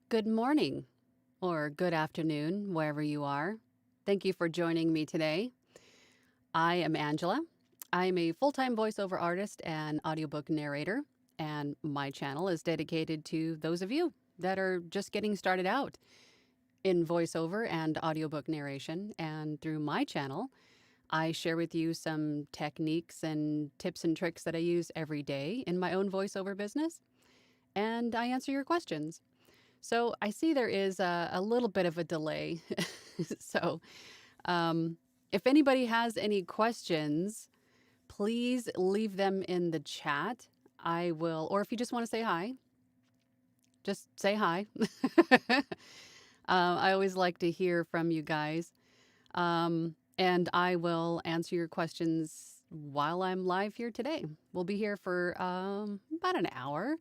Good morning or good afternoon, wherever you are. Thank you for joining me today. I am Angela. I am a full time voiceover artist and audiobook narrator, and my channel is dedicated to those of you that are just getting started out in voiceover and audiobook narration. And through my channel, I share with you some techniques and tips and tricks that I use every day in my own voiceover business, and I answer your questions. So I see there is a little bit of a delay. so um, if anybody has any questions, please leave them in the chat. I will, or if you just want to say hi, just say hi. I always like to hear from you guys. And I will answer your questions while I'm live here today. We'll be here for about an hour,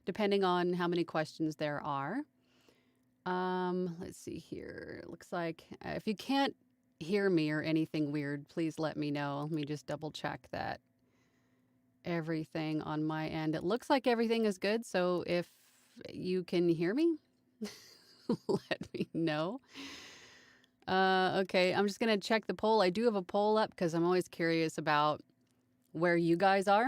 depending on how many questions there are. Let's see here. It looks like if you can't hear me or anything weird, please let me know. Let me just double check that everything on my end. It looks like everything is good. So if you can hear me, let me know. Okay, I'm just gonna check the poll. I do have a poll up because I'm always curious about where you guys are.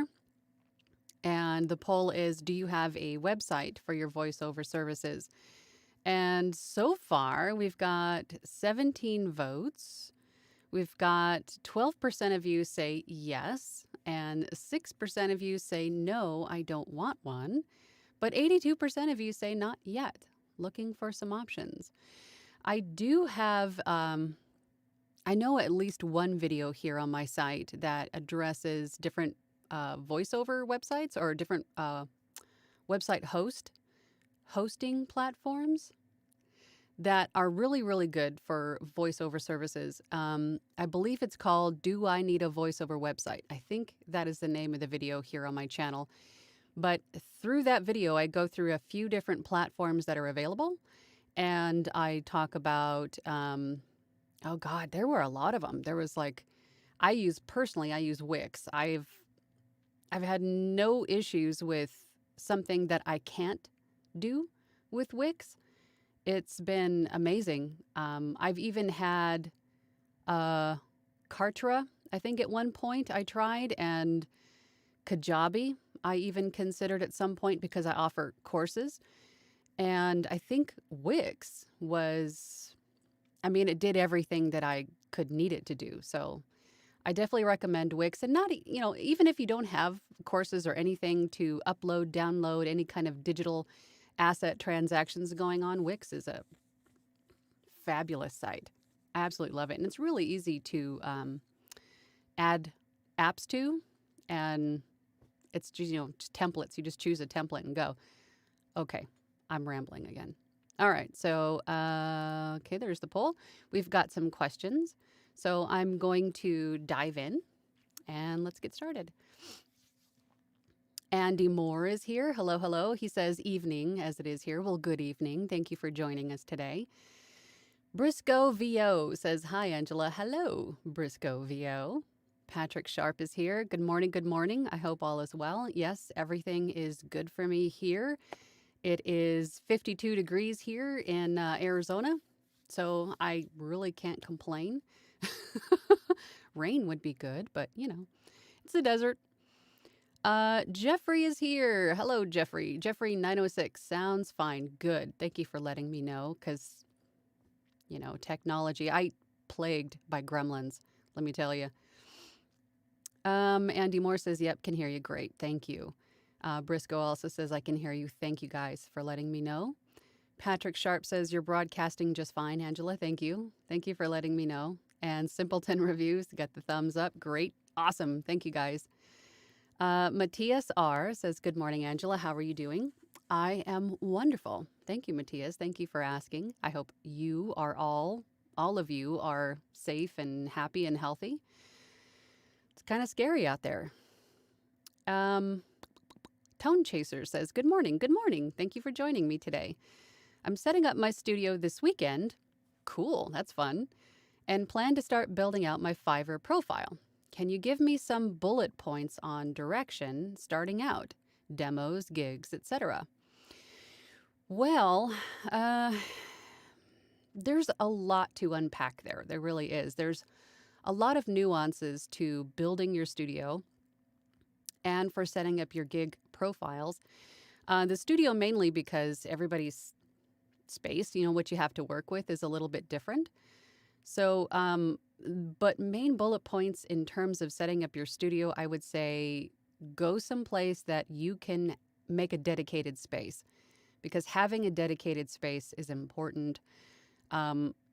And the poll is, do you have a website for your voiceover services? And so far, we've got 17 votes. We've got 12% of you say yes, and 6% of you say no, I don't want one. But 82% of you say not yet, looking for some options. I do have, I know at least one video here on my site that addresses different voiceover websites or different website hosting platforms that are really, really good for voiceover services. I believe it's called Do I Need a Voiceover Website? I think that is the name of the video here on my channel. But through that video, I go through a few different platforms that are available. And I talk about, oh God, there were a lot of them. There was like, I use Wix. I've had no issues with something that I can't do with Wix. It's been amazing. I've even had Kartra, I think at one point I tried, and Kajabi, I even considered at some point because I offer courses. And I think Wix was, I mean, it did everything that I could need it to do. So I definitely recommend Wix. And not, even if you don't have courses or anything to upload, download, any kind of digital asset transactions going on, Wix is a fabulous site. I absolutely love it. And it's really easy to add apps to. And it's just, just templates. You just choose a template and go. Okay, I'm rambling again. All right, so, okay, there's the poll. We've got some questions. So I'm going to dive in and let's get started. Andy Moore is here. Hello, hello. He says evening as it is here. Well, good evening. Thank you for joining us today. Briscoe VO says, hi, Angela. Hello, Briscoe VO. Patrick Sharp is here. Good morning, good morning. I hope all is well. Yes, everything is good for me here. It is 52 degrees here in Arizona, so I really can't complain. Rain would be good, but it's the desert. Jeffrey is here. Hello, Jeffrey. Jeffrey 906 sounds fine. Good. Thank you for letting me know because, technology. I plagued by gremlins, let me tell you. Andy Moore says, yep, can hear you. Great. Thank you. Briscoe also says, I can hear you. Thank you guys for letting me know. Patrick Sharp says, you're broadcasting just fine, Angela. Thank you. Thank you for letting me know. And Simpleton Reviews got the thumbs up. Great. Awesome. Thank you guys. Matthias R. says, good morning, Angela. How are you doing? I am wonderful. Thank you, Matthias. Thank you for asking. I hope you are all of you are safe and happy and healthy. It's kind of scary out there. Tone Chaser says, good morning. Good morning. Thank you for joining me today. I'm setting up my studio this weekend. Cool. That's fun. And plan to start building out my Fiverr profile. Can you give me some bullet points on direction starting out, demos, gigs, etc.? Well, uh, there's a lot to unpack there. There really is. There's a lot of nuances to building your studio and for setting up your gig profiles. The studio mainly because everybody's space, what you have to work with is a little bit different. So, but main bullet points in terms of setting up your studio, I would say go someplace that you can make a dedicated space because having a dedicated space is important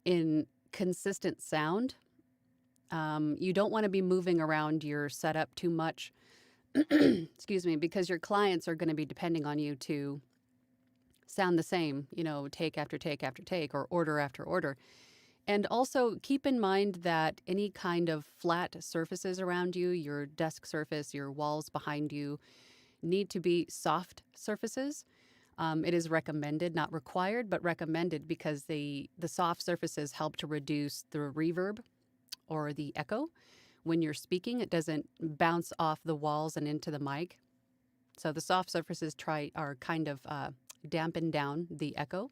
in consistent sound. You don't want to be moving around your setup too much, excuse me, because your clients are going to be depending on you to sound the same, take after take after take or order after order. And also keep in mind that any kind of flat surfaces around you, your desk surface, your walls behind you, need to be soft surfaces. It is recommended, not required, but recommended because the soft surfaces help to reduce the reverb or the echo. When you're speaking, it doesn't bounce off the walls and into the mic. So the soft surfaces are kind of dampen down the echo.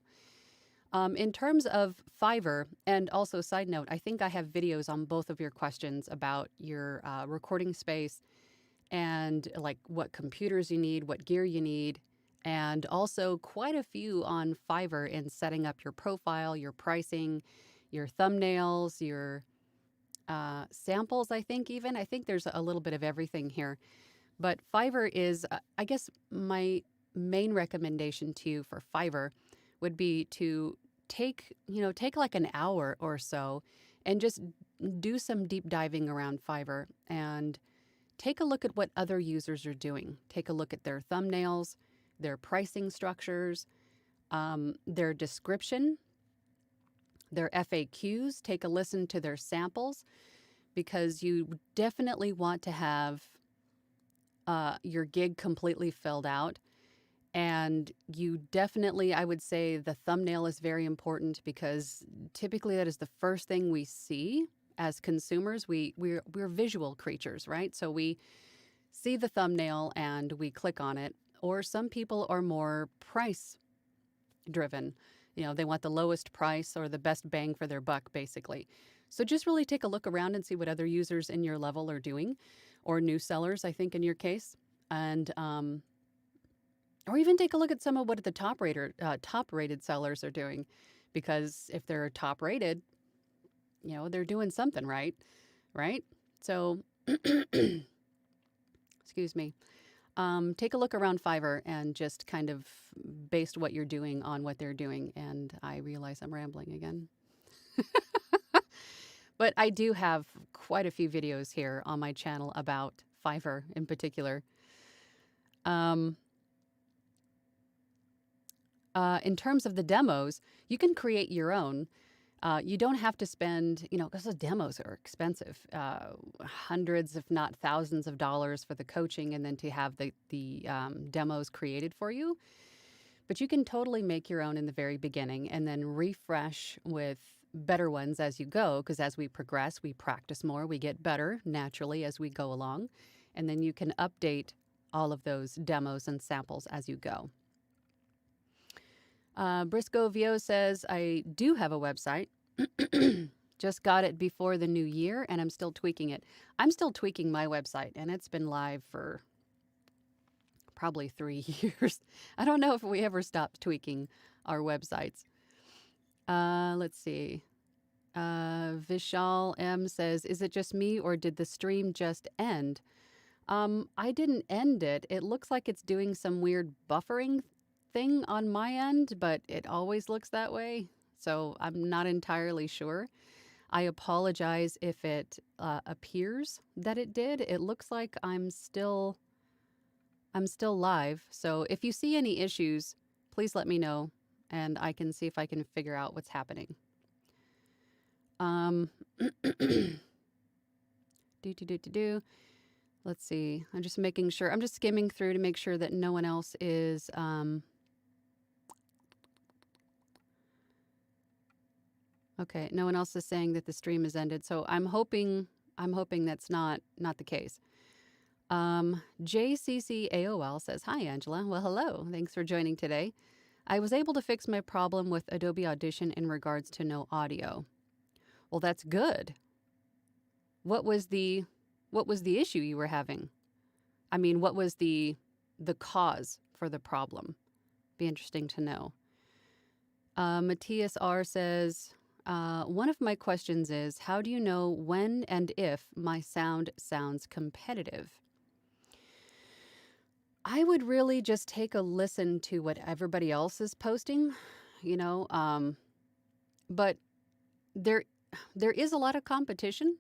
In terms of Fiverr, and also side note, I think I have videos on both of your questions about your recording space and like what computers you need, what gear you need, and also quite a few on Fiverr in setting up your profile, your pricing, your thumbnails, your samples, I think even. I think there's a little bit of everything here. But Fiverr is, I guess, my main recommendation to you for Fiverr would be to take like an hour or so and just do some deep diving around Fiverr and take a look at what other users are doing. Take a look at their thumbnails, their pricing structures, their description, their FAQs. Take a listen to their samples because you definitely want to have your gig completely filled out. And you definitely, I would say the thumbnail is very important because typically that is the first thing we see as consumers. We're visual creatures, right? So we see the thumbnail and we click on it. Or some people are more price driven. They want the lowest price or the best bang for their buck, basically. So just really take a look around and see what other users in your level are doing, or new sellers, I think in your case. And or even take a look at some of what the top rated sellers are doing, because if they're top rated, they're doing something right. So, excuse me. Take a look around Fiverr and just kind of based what you're doing on what they're doing. And I realize I'm rambling again. But I do have quite a few videos here on my channel about Fiverr in particular. In terms of the demos, you can create your own. You don't have to spend, because the demos are expensive, hundreds, if not thousands of dollars for the coaching and then to have the demos created for you. But you can totally make your own in the very beginning and then refresh with better ones as you go, because as we progress, we practice more, we get better naturally as we go along. And then you can update all of those demos and samples as you go. Briscoe Vio says, I do have a website. Just got it before the new year and I'm still tweaking it. I'm still tweaking my website and it's been live for probably 3 years. I don't know if we ever stopped tweaking our websites. Let's see. Vishal M says, is it just me or did the stream just end? I didn't end it. It looks like it's doing some weird buffering thing on my end, but it always looks that way. So I'm not entirely sure. I apologize if it appears that it did. It looks like I'm still live. So if you see any issues, please let me know and I can see if I can figure out what's happening. Let's see. I'm just making sure. I'm just skimming through to make sure that no one else is okay, no one else is saying that the stream has ended. So I'm hoping that's not the case. JCCAOL says, hi, Angela. Well, hello. Thanks for joining today. I was able to fix my problem with Adobe Audition in regards to no audio. Well, that's good. What was the issue you were having? I mean, what was the cause for the problem? Be interesting to know. Matthias R says, one of my questions is, how do you know when and if my sound sounds competitive? I would really just take a listen to what everybody else is posting, you know, but there there is a lot of competition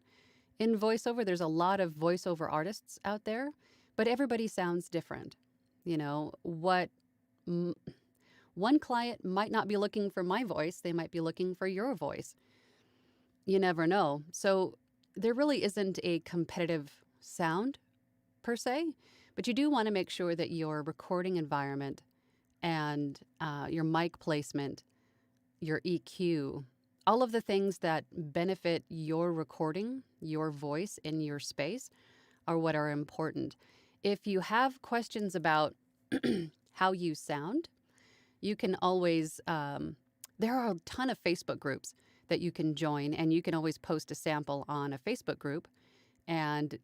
in voiceover. There's a lot of voiceover artists out there, but everybody sounds different. You know, one client might not be looking for my voice, they might be looking for your voice. You never know. So there really isn't a competitive sound per se, but you do want to make sure that your recording environment and your mic placement, your EQ, all of the things that benefit your recording, your voice in your space are what are important. If you have questions about how you sound, you can always, there are a ton of Facebook groups that you can join, and you can always post a sample on a Facebook group and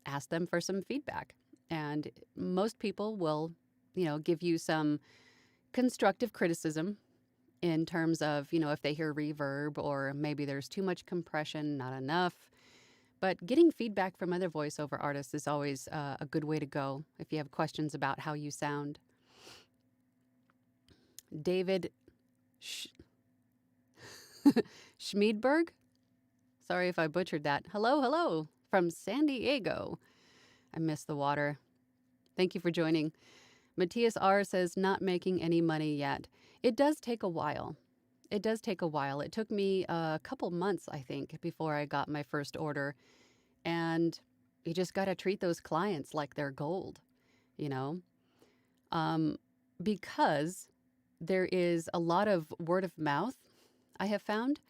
ask them for some feedback. And most people will, give you some constructive criticism in terms of, if they hear reverb or maybe there's too much compression, not enough. But getting feedback from other voiceover artists is always a good way to go if you have questions about how you sound. David Schmiedberg, sorry if I butchered that. Hello, from San Diego. I miss the water. Thank you for joining. Matthias R says, not making any money yet. It does take a while. It took me a couple months, I think, before I got my first order. And you just got to treat those clients like they're gold, because there is a lot of word of mouth, I have found.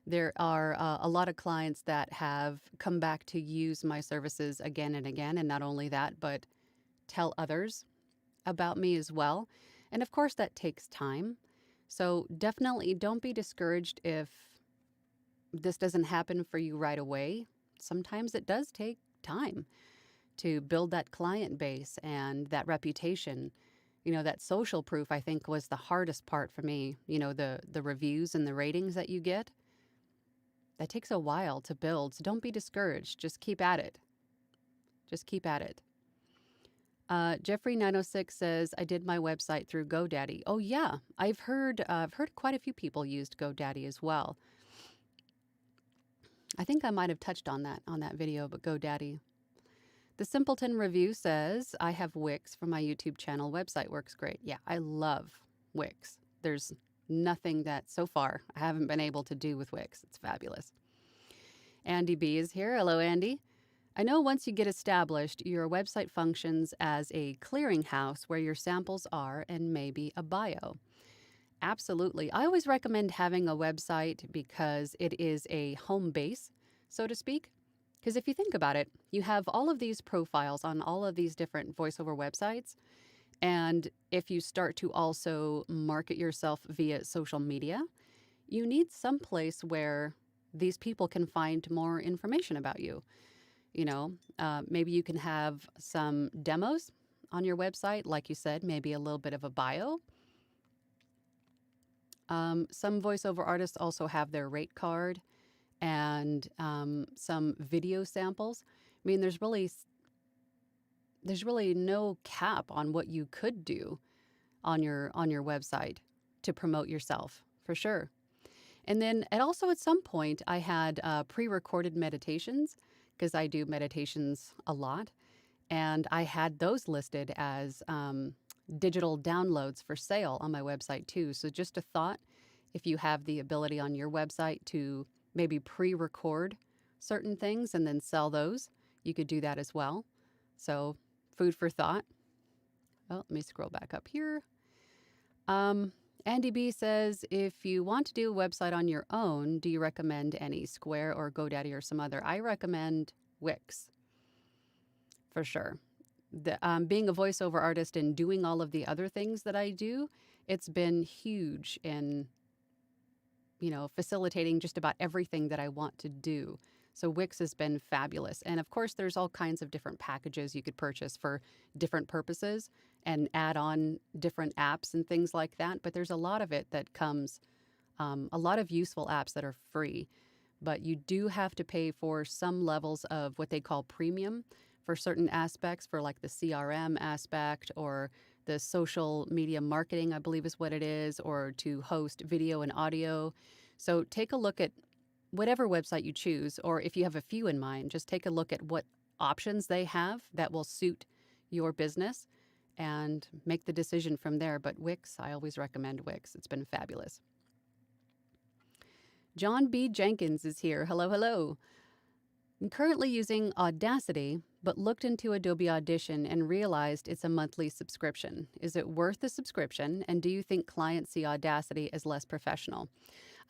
There are a lot of clients that have come back to use my services again and again. And not only that, but tell others about me as well. And of course, that takes time. So definitely don't be discouraged if this doesn't happen for you right away. Sometimes it does take time to build that client base and that reputation. That social proof, I think, was the hardest part for me. The reviews and the ratings that you get. That takes a while to build. So don't be discouraged. Just keep at it. Jeffrey906 says, I did my website through GoDaddy. Oh, yeah. I've heard quite a few people used GoDaddy as well. I think I might have touched on that video, but GoDaddy. The Simpleton Review says, I have Wix for my YouTube channel. Website works great. Yeah, I love Wix. There's nothing that so far I haven't been able to do with Wix. It's fabulous. Andy B is here. Hello, Andy. I know once you get established, your website functions as a clearinghouse where your samples are and maybe a bio. Absolutely. I always recommend having a website because it is a home base, so to speak. Because if you think about it, you have all of these profiles on all of these different voiceover websites. And if you start to also market yourself via social media, you need some place where these people can find more information about you. Maybe you can have some demos on your website. Like you said, maybe a little bit of a bio. Some voiceover artists also have their rate card and some video samples. I mean, there's really no cap on what you could do on your website to promote yourself, for sure. And then at some point, I had pre-recorded meditations, because I do meditations a lot, and I had those listed as digital downloads for sale on my website too. So just a thought, if you have the ability on your website to maybe pre-record certain things and then sell those, you could do that as well. So food for thought. Oh, let me scroll back up here. Andy B says, if you want to do a website on your own, do you recommend any Square or GoDaddy or some other? I recommend Wix for sure. Being a voiceover artist and doing all of the other things that I do, It's been huge in, facilitating just about everything that I want to do. So Wix has been fabulous. And of course, there's all kinds of different packages you could purchase for different purposes and add on different apps and things like that. But there's a lot of it that comes, a lot of useful apps that are free. But you do have to pay for some levels of what they call premium for certain aspects, for like the CRM aspect or the social media marketing, I believe is what it is, or to host video and audio. So take a look at whatever website you choose, or if you have a few in mind, just take a look at what options they have that will suit your business and make the decision from there. But Wix, I always recommend Wix. It's been fabulous. John B. Jenkins is here. Hello, hello. I'm currently using Audacity, but looked into Adobe Audition and realized it's a monthly subscription. Is it worth the subscription? And do you think clients see Audacity as less professional?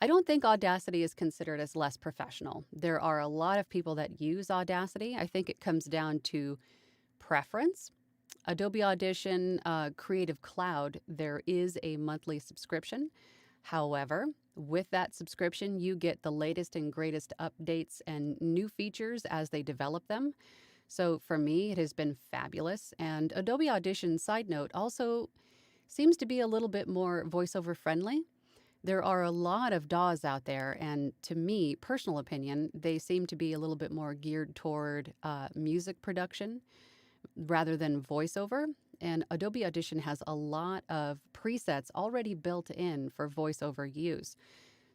I don't think Audacity is considered as less professional. There are a lot of people that use Audacity. I think it comes down to preference. Adobe Audition, Creative Cloud, there is a monthly subscription. However, with that subscription, you get the latest and greatest updates and new features as they develop them. So for me, it has been fabulous. And Adobe Audition, side note, also seems to be a little bit more voiceover friendly. There are a lot of DAWs out there, and to me, personal opinion, they seem to be a little bit more geared toward music production rather than voiceover. And Adobe Audition has a lot of presets already built in for voiceover use.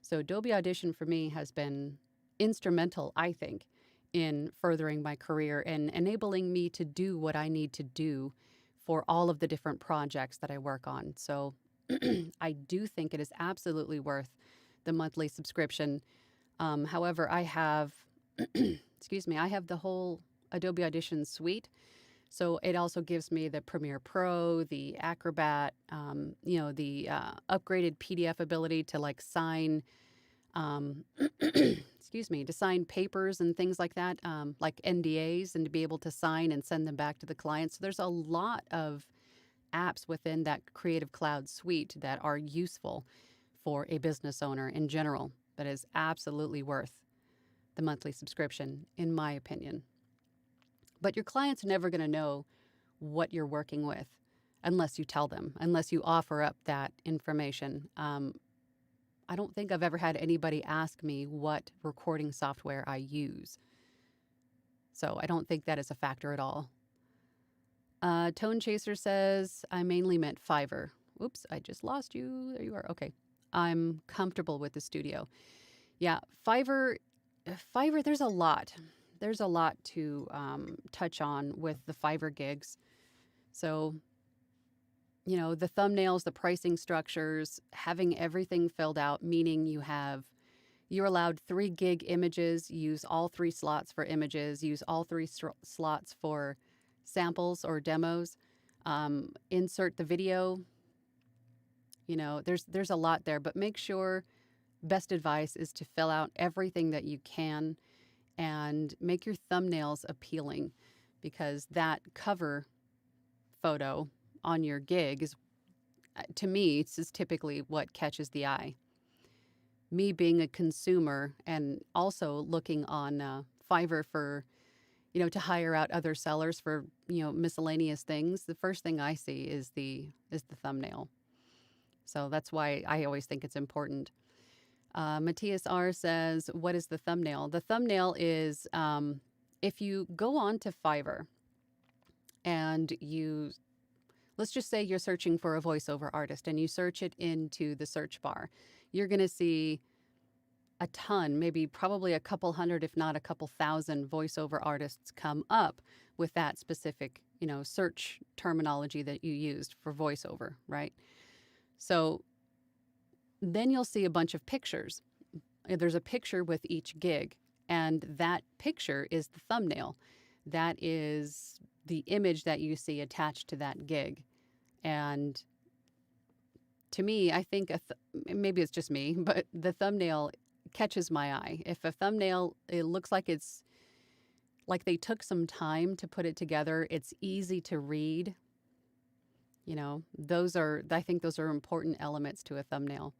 So Adobe Audition for me has been instrumental, I think, in furthering my career and enabling me to do what I need to do for all of the different projects that I work on. So I do think it is absolutely worth the monthly subscription. However, I have, excuse me, I have the whole Adobe Audition suite. So it also gives me the Premiere Pro, the Acrobat, the upgraded PDF ability to like sign, excuse me, to sign papers and things like that, like NDAs, and to be able to sign and send them back to the client. So there's a lot of apps within that Creative Cloud suite that are useful for a business owner in general. That is absolutely worth the monthly subscription, in my opinion. But your clients are never going to know what you're working with unless you tell them, unless you offer up that information. I don't think I've ever had anybody ask me what recording software I use. So I don't think that is a factor at all. Tone Chaser says, I mainly meant Fiverr. Oops, I just lost you. There you are. Okay. I'm comfortable with the studio. Yeah, Fiverr, there's a lot. There's a lot to touch on with the Fiverr gigs. So, the thumbnails, the pricing structures, having everything filled out, meaning you're allowed 3 gig images, use all 3 slots for images, use all 3 slots for samples or demos, insert the video. There's a lot there, but make sure, best advice is to fill out everything that you can and make your thumbnails appealing, because that cover photo on your gig is, to me, it's just typically what catches the eye. Me being a consumer and also looking on Fiverr for, to hire out other sellers for, miscellaneous things, the first thing I see is the thumbnail. So that's why I always think it's important. Matthias R. says, what is the thumbnail? The thumbnail is, if you go on to Fiverr and let's just say you're searching for a voiceover artist and you search it into the search bar, you're going to see a ton, probably a couple hundred, if not a couple thousand voiceover artists come up with that specific, search terminology that you used for voiceover, right? So then you'll see a bunch of pictures. There's a picture with each gig, and that picture is the thumbnail. That is the image that you see attached to that gig. And to me, I think, maybe it's just me, but the thumbnail catches my eye. If a thumbnail, it looks like it's like they took some time to put it together, it's easy to read, I think those are important elements to a thumbnail.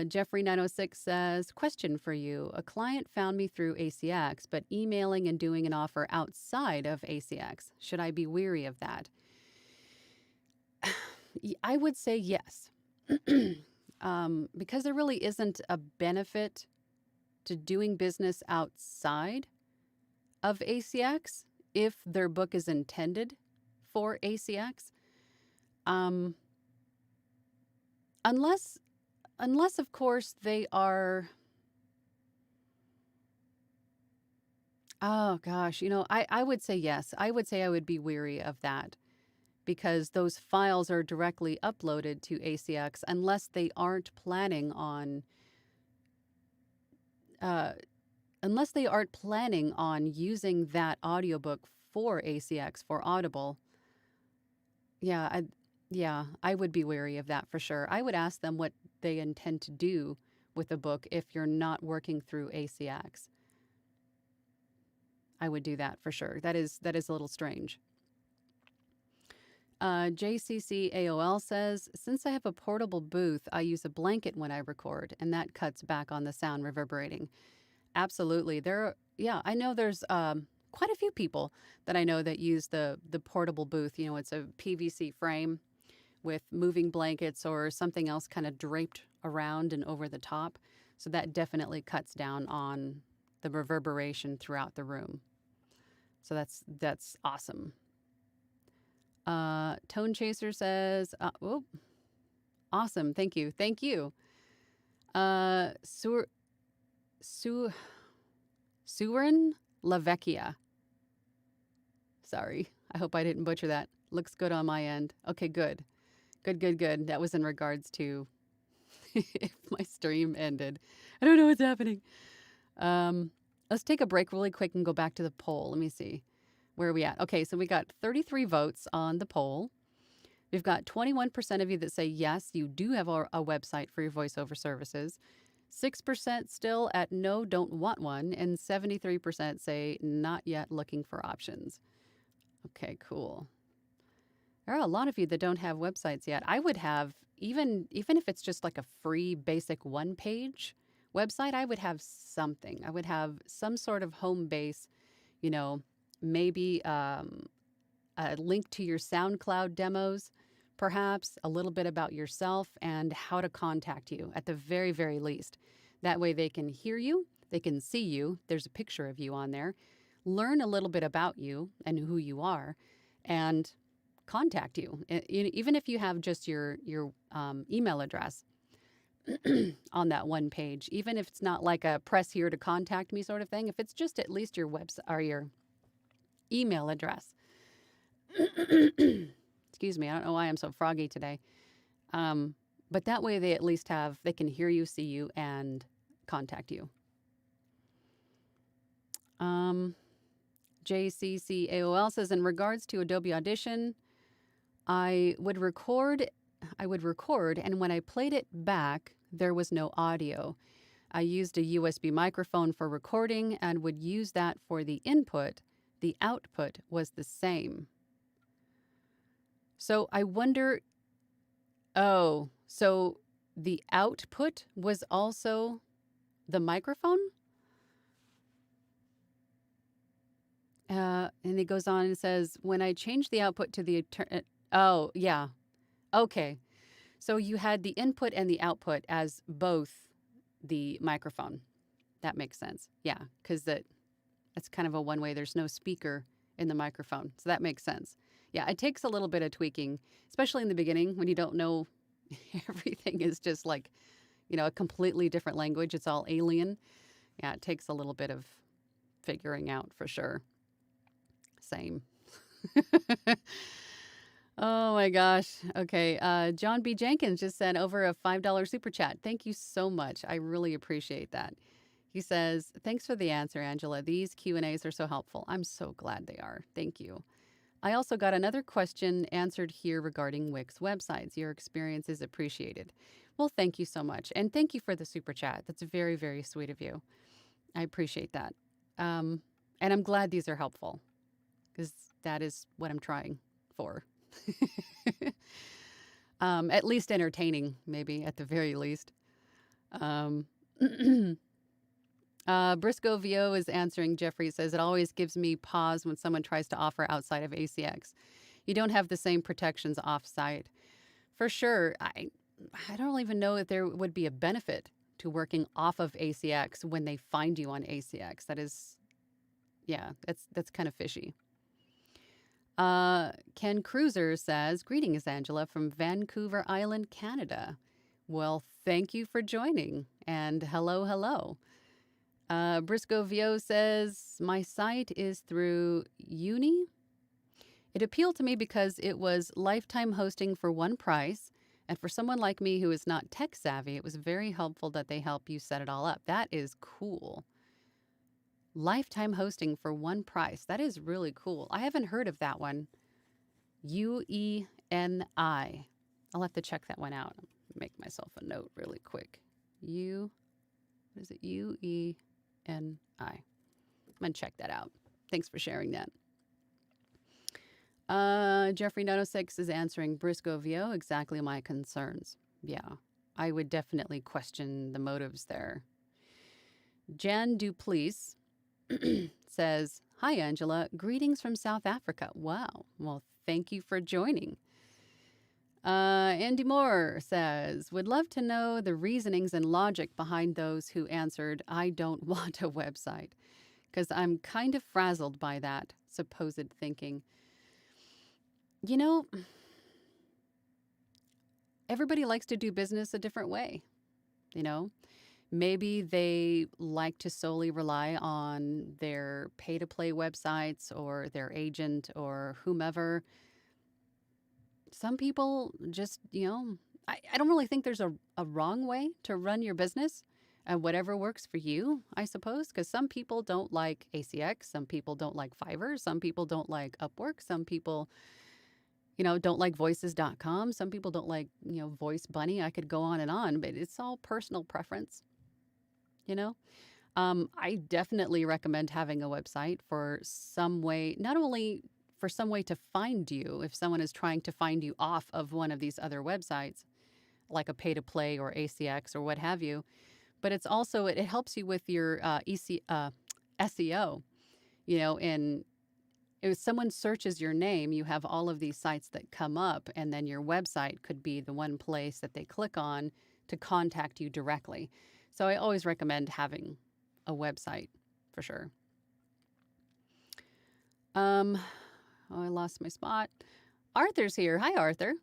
Jeffrey 906 says, question for you. A client found me through ACX, but emailing and doing an offer outside of ACX. Should I be weary of that? I would say yes. Because there really isn't a benefit to doing business outside of ACX if their book is intended for ACX. Unless of course they are, oh gosh, I would say yes. I would say I would be weary of that because those files are directly uploaded to ACX unless they aren't planning on using that audiobook for ACX, for Audible. Yeah, I would be wary of that for sure. I would ask them what they intend to do with a book if you're not working through ACX. I would do that for sure. That is a little strange. JCC AOL says, since I have a portable booth, I use a blanket when I record, and that cuts back on the sound reverberating. Absolutely. I know there's quite a few people that I know that use the portable booth. It's a PVC frame with moving blankets or something else kind of draped around and over the top. So that definitely cuts down on the reverberation throughout the room. So that's awesome. Tone Chaser says, awesome. Thank you. Surin Lavecchia. Sorry. I hope I didn't butcher that. Looks good on my end. Okay, good. Good. That was in regards to if my stream ended. I don't know what's happening. Let's take a break really quick and go back to the poll. Let me see. Where are we at? Okay, so we got 33 votes on the poll. We've got 21% of you that say yes, you do have a website for your voiceover services. 6% still at no, don't want one. And 73% say not yet, looking for options. Okay, cool. There are a lot of you that don't have websites yet. I would have, even if it's just like a free basic one-page website, I would have something. I would have some sort of home base, maybe a link to your SoundCloud demos, perhaps a little bit about yourself and how to contact you at the very, very least. That way they can hear you, they can see you, there's a picture of you on there, learn a little bit about you and who you are, and contact you. Even if you have just your email address on that one page, even if it's not like a press here to contact me sort of thing, if it's just at least your website or your email address. Excuse me, I don't know why I'm so froggy today. But that way they at least they can hear you, see you, and contact you. JCC AOL says, in regards to Adobe Audition, I would record, and when I played it back, there was no audio. I used a USB microphone for recording and would use that for the input. The output was the same. So I wonder, so the output was also the microphone? And he goes on and says, when I changed the output to the, oh, yeah. Okay. So you had the input and the output as both the microphone. That makes sense. Yeah, because that's kind of a one way. There's no speaker in the microphone. So that makes sense. Yeah, it takes a little bit of tweaking, especially in the beginning when you don't know everything is just like, a completely different language. It's all alien. Yeah, it takes a little bit of figuring out for sure. Same. Oh my gosh. Okay. John B. Jenkins just sent over a $5 super chat. Thank you so much. I really appreciate that. He says, thanks for the answer, Angela. These Q&As are so helpful. I'm so glad they are. Thank you. I also got another question answered here regarding Wix websites. Your experience is appreciated. Well, thank you so much. And thank you for the super chat. That's very, very sweet of you. I appreciate that. And I'm glad these are helpful because that is what I'm trying for. At least entertaining, maybe at the very least. Um, Briscoe VO is answering. Jeffrey says, it always gives me pause when someone tries to offer outside of ACX. You don't have the same protections offsite. For sure. I don't even know if there would be a benefit to working off of ACX when they find you on ACX. That is, yeah, that's kind of fishy. Ken Cruiser says, greetings, Angela, from Vancouver Island, Canada. Well, thank you for joining, and hello, hello. Briscoe VO says, my site is through Uni. It appealed to me because it was lifetime hosting for one price. And for someone like me who is not tech savvy, it was very helpful that they help you set it all up. That is cool. Lifetime hosting for one price. That is really cool. I haven't heard of that one. UENI. I'll have to check that one out. Make myself a note really quick. What is it? UENI. I'm going to check that out. Thanks for sharing that. Jeffrey 906 is answering Briscoe VO, exactly my concerns. Yeah, I would definitely question the motives there. Jan Duplice says, hi, Angela. Greetings from South Africa. Wow. Well, thank you for joining. Andy Moore says, would love to know the reasonings and logic behind those who answered, I don't want a website, because I'm kind of frazzled by that supposed thinking. You know, everybody likes to do business a different way, you know? Maybe they like to solely rely on their pay-to-play websites or their agent or whomever. Some people just, I don't really think there's a wrong way to run your business. Whatever works for you, I suppose, because some people don't like ACX, some people don't like Fiverr, some people don't like Upwork, some people don't like voices.com. Some people don't like, Voice Bunny. I could go on, but it's all personal preference, I definitely recommend having a website for some way, not only for some way to find you, if someone is trying to find you off of one of these other websites, like a pay to play or ACX or what have you, but it's also, it helps you with your SEO, and if someone searches your name, you have all of these sites that come up, and then your website could be the one place that they click on to contact you directly. So I always recommend having a website for sure. I lost my spot. Arthur's here. Hi, Arthur.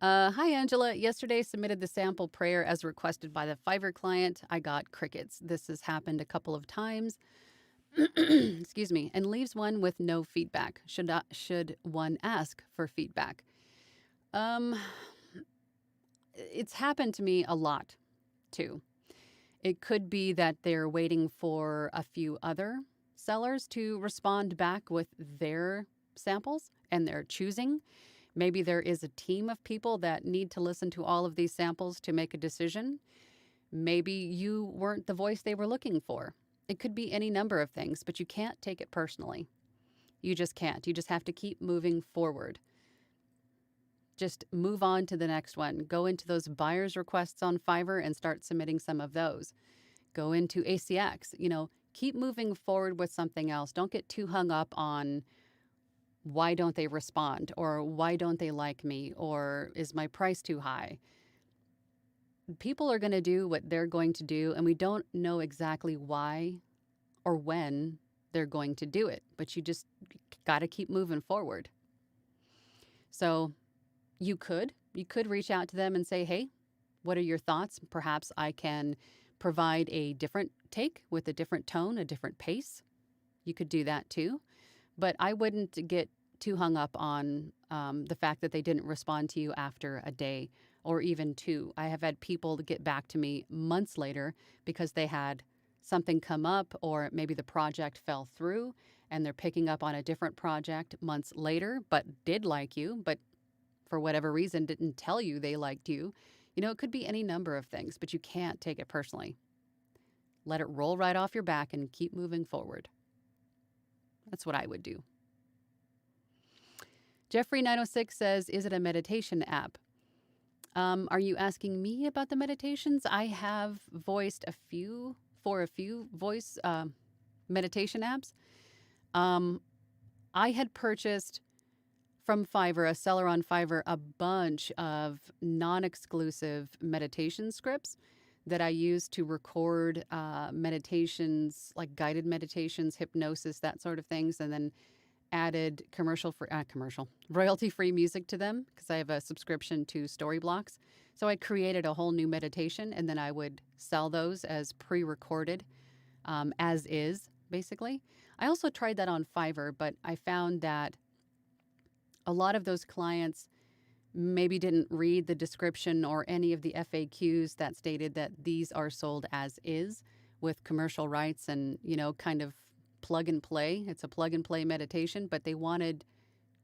Hi, Angela. Yesterday submitted the sample prayer as requested by the Fiverr client. I got crickets. This has happened a couple of times. Excuse me, and leaves one with no feedback. Should one ask for feedback? It's happened to me a lot, too. It could be that they're waiting for a few other sellers to respond back with their samples, and they're choosing. Maybe there is a team of people that need to listen to all of these samples to make a decision. Maybe you weren't the voice they were looking for. It could be any number of things, but you can't take it personally. You just can't. You just have to keep moving forward. Just move on to the next one. Go into those buyer's requests on Fiverr and start submitting some of those. Go into ACX. Keep moving forward with something else. Don't get too hung up on why don't they respond, or why don't they like me, or is my price too high? People are going to do what they're going to do, and we don't know exactly why or when they're going to do it, but you just got to keep moving forward. So you could reach out to them and say, hey, what are your thoughts? Perhaps I can provide a different take with a different tone, a different pace. You could do that too, but I wouldn't get too hung up on the fact that they didn't respond to you after a day or even two. I have had people get back to me months later because they had something come up, or maybe the project fell through and they're picking up on a different project months later, but did like you, but for whatever reason didn't tell you they liked you. It could be any number of things, but you can't take it personally. Let it roll right off your back and keep moving forward. That's what I would do. Jeffrey906 says, is it a meditation app? Are you asking me about the meditations? I have voiced a few voice meditation apps. Um, I had purchased from Fiverr, a seller on Fiverr, a bunch of non exclusive meditation scripts that I use to record meditations, like guided meditations, hypnosis, that sort of things, and then added royalty free music to them because I have a subscription to Storyblocks. So I created a whole new meditation and then I would sell those as pre recorded, as is, basically. I also tried that on Fiverr, but I found that a lot of those clients maybe didn't read the description or any of the FAQs that stated that these are sold as is with commercial rights and, kind of plug and play. It's a plug and play meditation, but they wanted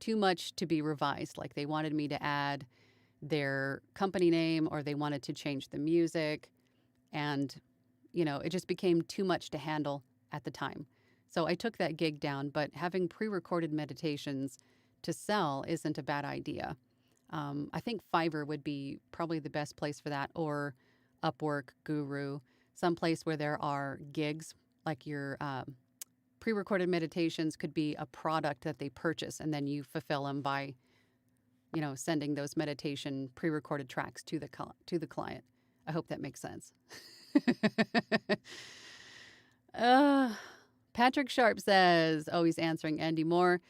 too much to be revised. Like they wanted me to add their company name or they wanted to change the music. And, it just became too much to handle at the time. So I took that gig down, but having pre recorded meditations to sell isn't a bad idea. I think Fiverr would be probably the best place for that, or Upwork, Guru, some place where there are gigs, like your pre-recorded meditations could be a product that they purchase, and then you fulfill them by, sending those meditation pre-recorded tracks to the client. I hope that makes sense. Patrick Sharp says, oh, he's answering Andy Moore.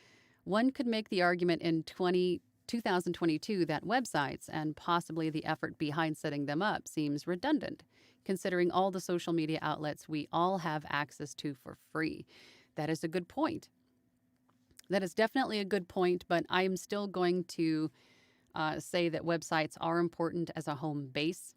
One could make the argument in 2022 that websites and possibly the effort behind setting them up seems redundant, considering all the social media outlets we all have access to for free. That is a good point. That is definitely a good point, but I am still going to say that websites are important as a home base.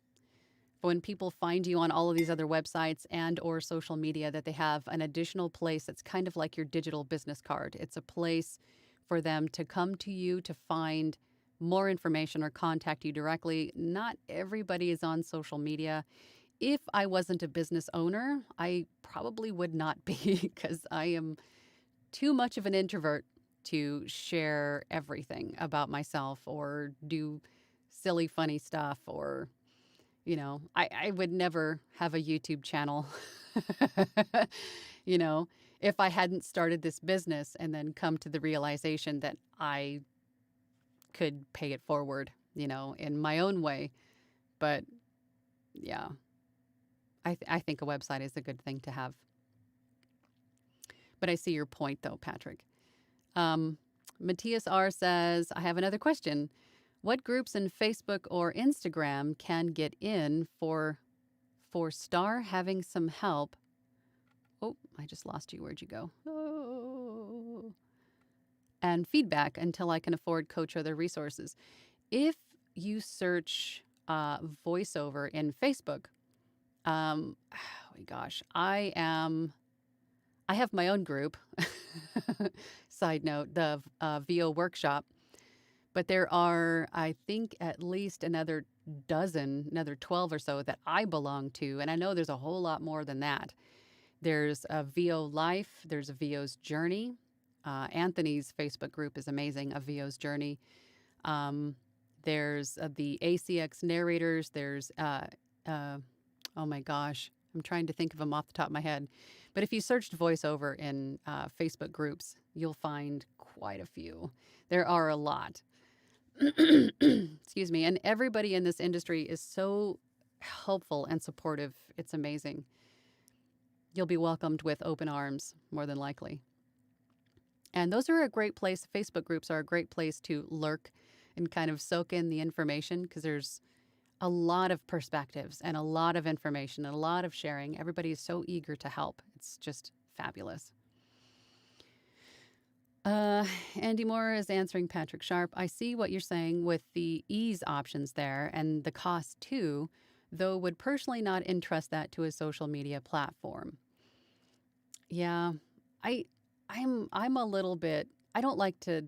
When people find you on all of these other websites and or social media, that they have an additional place that's kind of like your digital business card. It's a place for them to come to you to find more information or contact you directly. Not everybody is on social media. If I wasn't a business owner, I probably would not be because I am too much of an introvert to share everything about myself or do silly, funny stuff or, I would never have a YouTube channel, if I hadn't started this business and then come to the realization that I could pay it forward, in my own way. But yeah, I think a website is a good thing to have. But I see your point, though, Patrick. Matthias R. says, I have another question. What groups in Facebook or Instagram can get in for Star having some help? Oh, I just lost you. Where'd you go? Oh. And feedback until I can afford coach other resources. If you search voiceover in Facebook, oh my gosh, I have my own group. Side note, the VO workshop. But there are, I think, at least another 12 or so that I belong to. And I know there's a whole lot more than that. There's a VO Life. There's a VO's Journey. Anthony's Facebook group is amazing, A VO's Journey. There's the ACX narrators. There's, oh my gosh, I'm trying to think of them off the top of my head. But if you searched voiceover in Facebook groups, you'll find quite a few. There are a lot. Excuse me. And everybody in this industry is so helpful and supportive. It's amazing. You'll be welcomed with open arms, more than likely. And those are a great place. Facebook groups are a great place to lurk and kind of soak in the information because there's a lot of perspectives and a lot of information and a lot of sharing. Everybody is so eager to help. It's just fabulous. Andy Moore is answering Patrick Sharp. I see what you're saying with the ease options there and the cost too, though would personally not entrust that to a social media platform. Yeah, I'm a little bit, I don't like to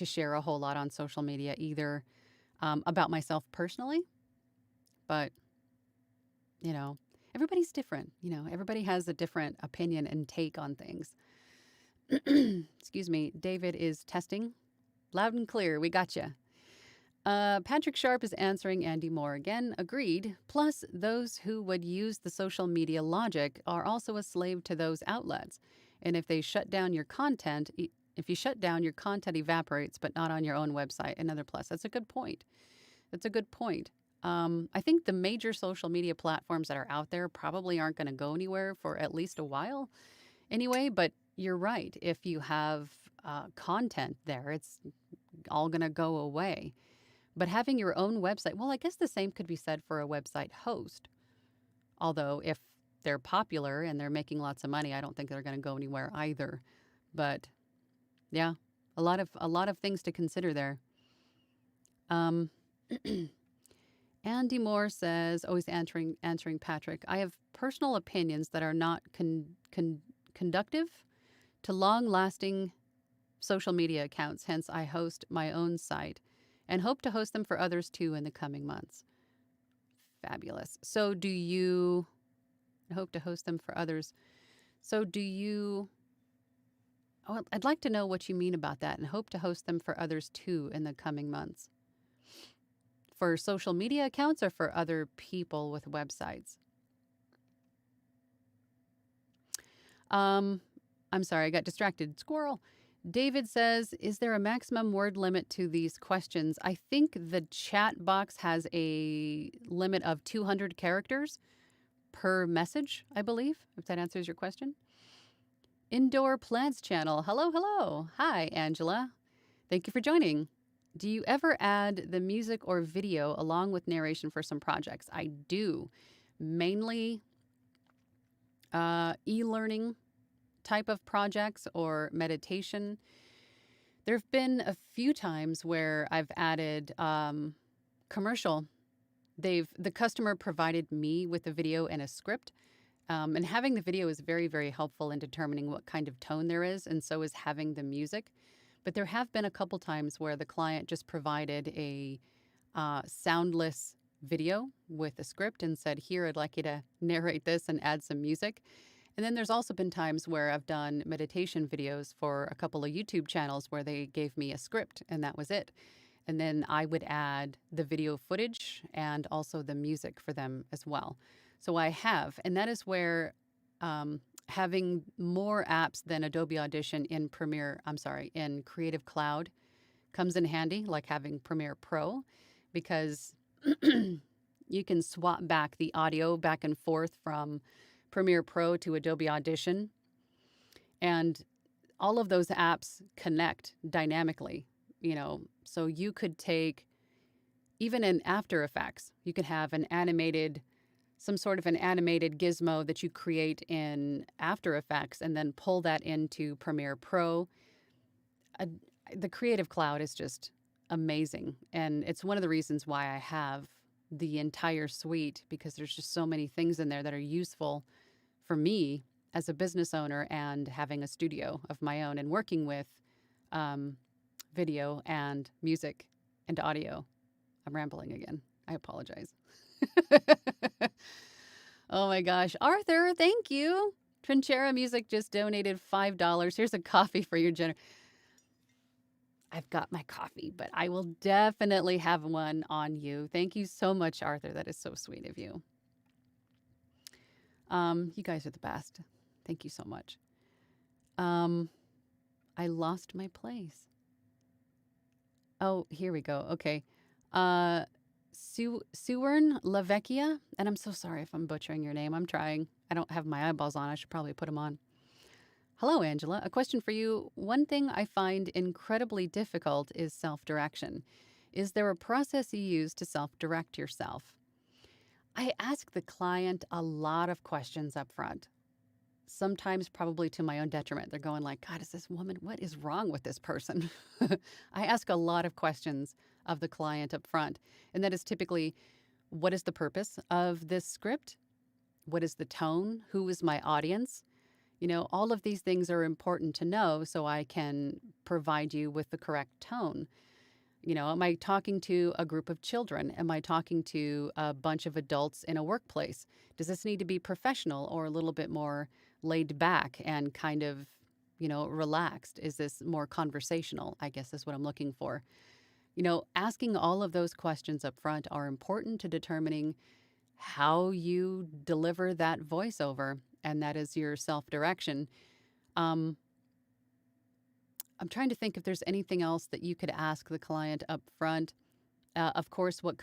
share a whole lot on social media either, about myself personally, but everybody's different. Everybody has a different opinion and take on things. Excuse me. David is testing. Loud and clear. We got you. Patrick Sharp is answering Andy Moore again. Agreed. Plus, those who would use the social media logic are also a slave to those outlets. And if they shut down your content, if you shut down, your content evaporates, but not on your own website. Another plus. That's a good point. That's a good point. I think the major social media platforms that are out there probably aren't going to go anywhere for at least a while anyway, but you're right. If you have content there, it's all going to go away. But having your own website, well, I guess the same could be said for a website host. Although if they're popular and they're making lots of money, I don't think they're going to go anywhere either. But yeah, a lot of things to consider there. Um, Andy Moore says, oh, he's answering Patrick. I have personal opinions that are not conductive to long-lasting social media accounts. Hence, I host my own site and hope to host them for others too in the coming months. Fabulous. So do you hope to host them for others? So do you, oh, I'd like to know what you mean about that, and hope to host them for others too in the coming months. For social media accounts or for other people with websites? I'm sorry, I got distracted. Squirrel. David says, is there a maximum word limit to these questions? I think the chat box has a limit of 200 characters per message, I believe, if that answers your question. Indoor Plants Channel. Hello, hello. Hi, Angela. Thank you for joining. Do you ever add the music or video along with narration for some projects? I do. Mainly e-learning type of projects or meditation. There have been a few times where I've added commercial. The customer provided me with a video and a script. And having the video is very, very helpful in determining what kind of tone there is, and so is having the music. But there have been a couple times where the client just provided a soundless video with a script and said, here, I'd like you to narrate this and add some music. And then there's also been times where I've done meditation videos for a couple of YouTube channels where they gave me a script and that was it. And then I would add the video footage and also the music for them as well. So I have, and that is where having more apps than Adobe Audition in in Creative Cloud comes in handy, like having Premiere Pro, because you can swap back the audio back and forth from Premiere Pro to Adobe Audition. And all of those apps connect dynamically, so you could take, even in After Effects, you could have some sort of an animated gizmo that you create in After Effects and then pull that into Premiere Pro. The Creative Cloud is just amazing. And it's one of the reasons why I have the entire suite, because there's just so many things in there that are useful for me as a business owner and having a studio of my own and working with video and music and audio. I'm rambling again. I apologize. Oh my gosh. Arthur, thank you. Trinchera Music just donated $5. Here's a coffee for your generous. I've got my coffee, but I will definitely have one on you. Thank you so much, Arthur. That is so sweet of you. You guys are the best. Thank you so much. I lost my place. Oh, here we go. Okay. Suwern Lavecchia, and I'm so sorry if I'm butchering your name. I'm trying. I don't have my eyeballs on. I should probably put them on. Hello, Angela. A question for you. One thing I find incredibly difficult is self-direction. Is there a process you use to self-direct yourself? I ask the client a lot of questions up front. Sometimes probably to my own detriment. They're going like, God, is this woman, what is wrong with this person? I ask a lot of questions of the client up front. And that is typically, what is the purpose of this script? What is the tone? Who is my audience? All of these things are important to know so I can provide you with the correct tone. Am I talking to a group of children? Am I talking to a bunch of adults in a workplace? Does this need to be professional or a little bit more laid back and kind of relaxed? Is this more conversational? I guess is what I'm looking for. Asking all of those questions up front are important to determining how you deliver that voiceover, and that is your self direction. Um, I'm trying to think if there's anything else that you could ask the client up front. Of course, what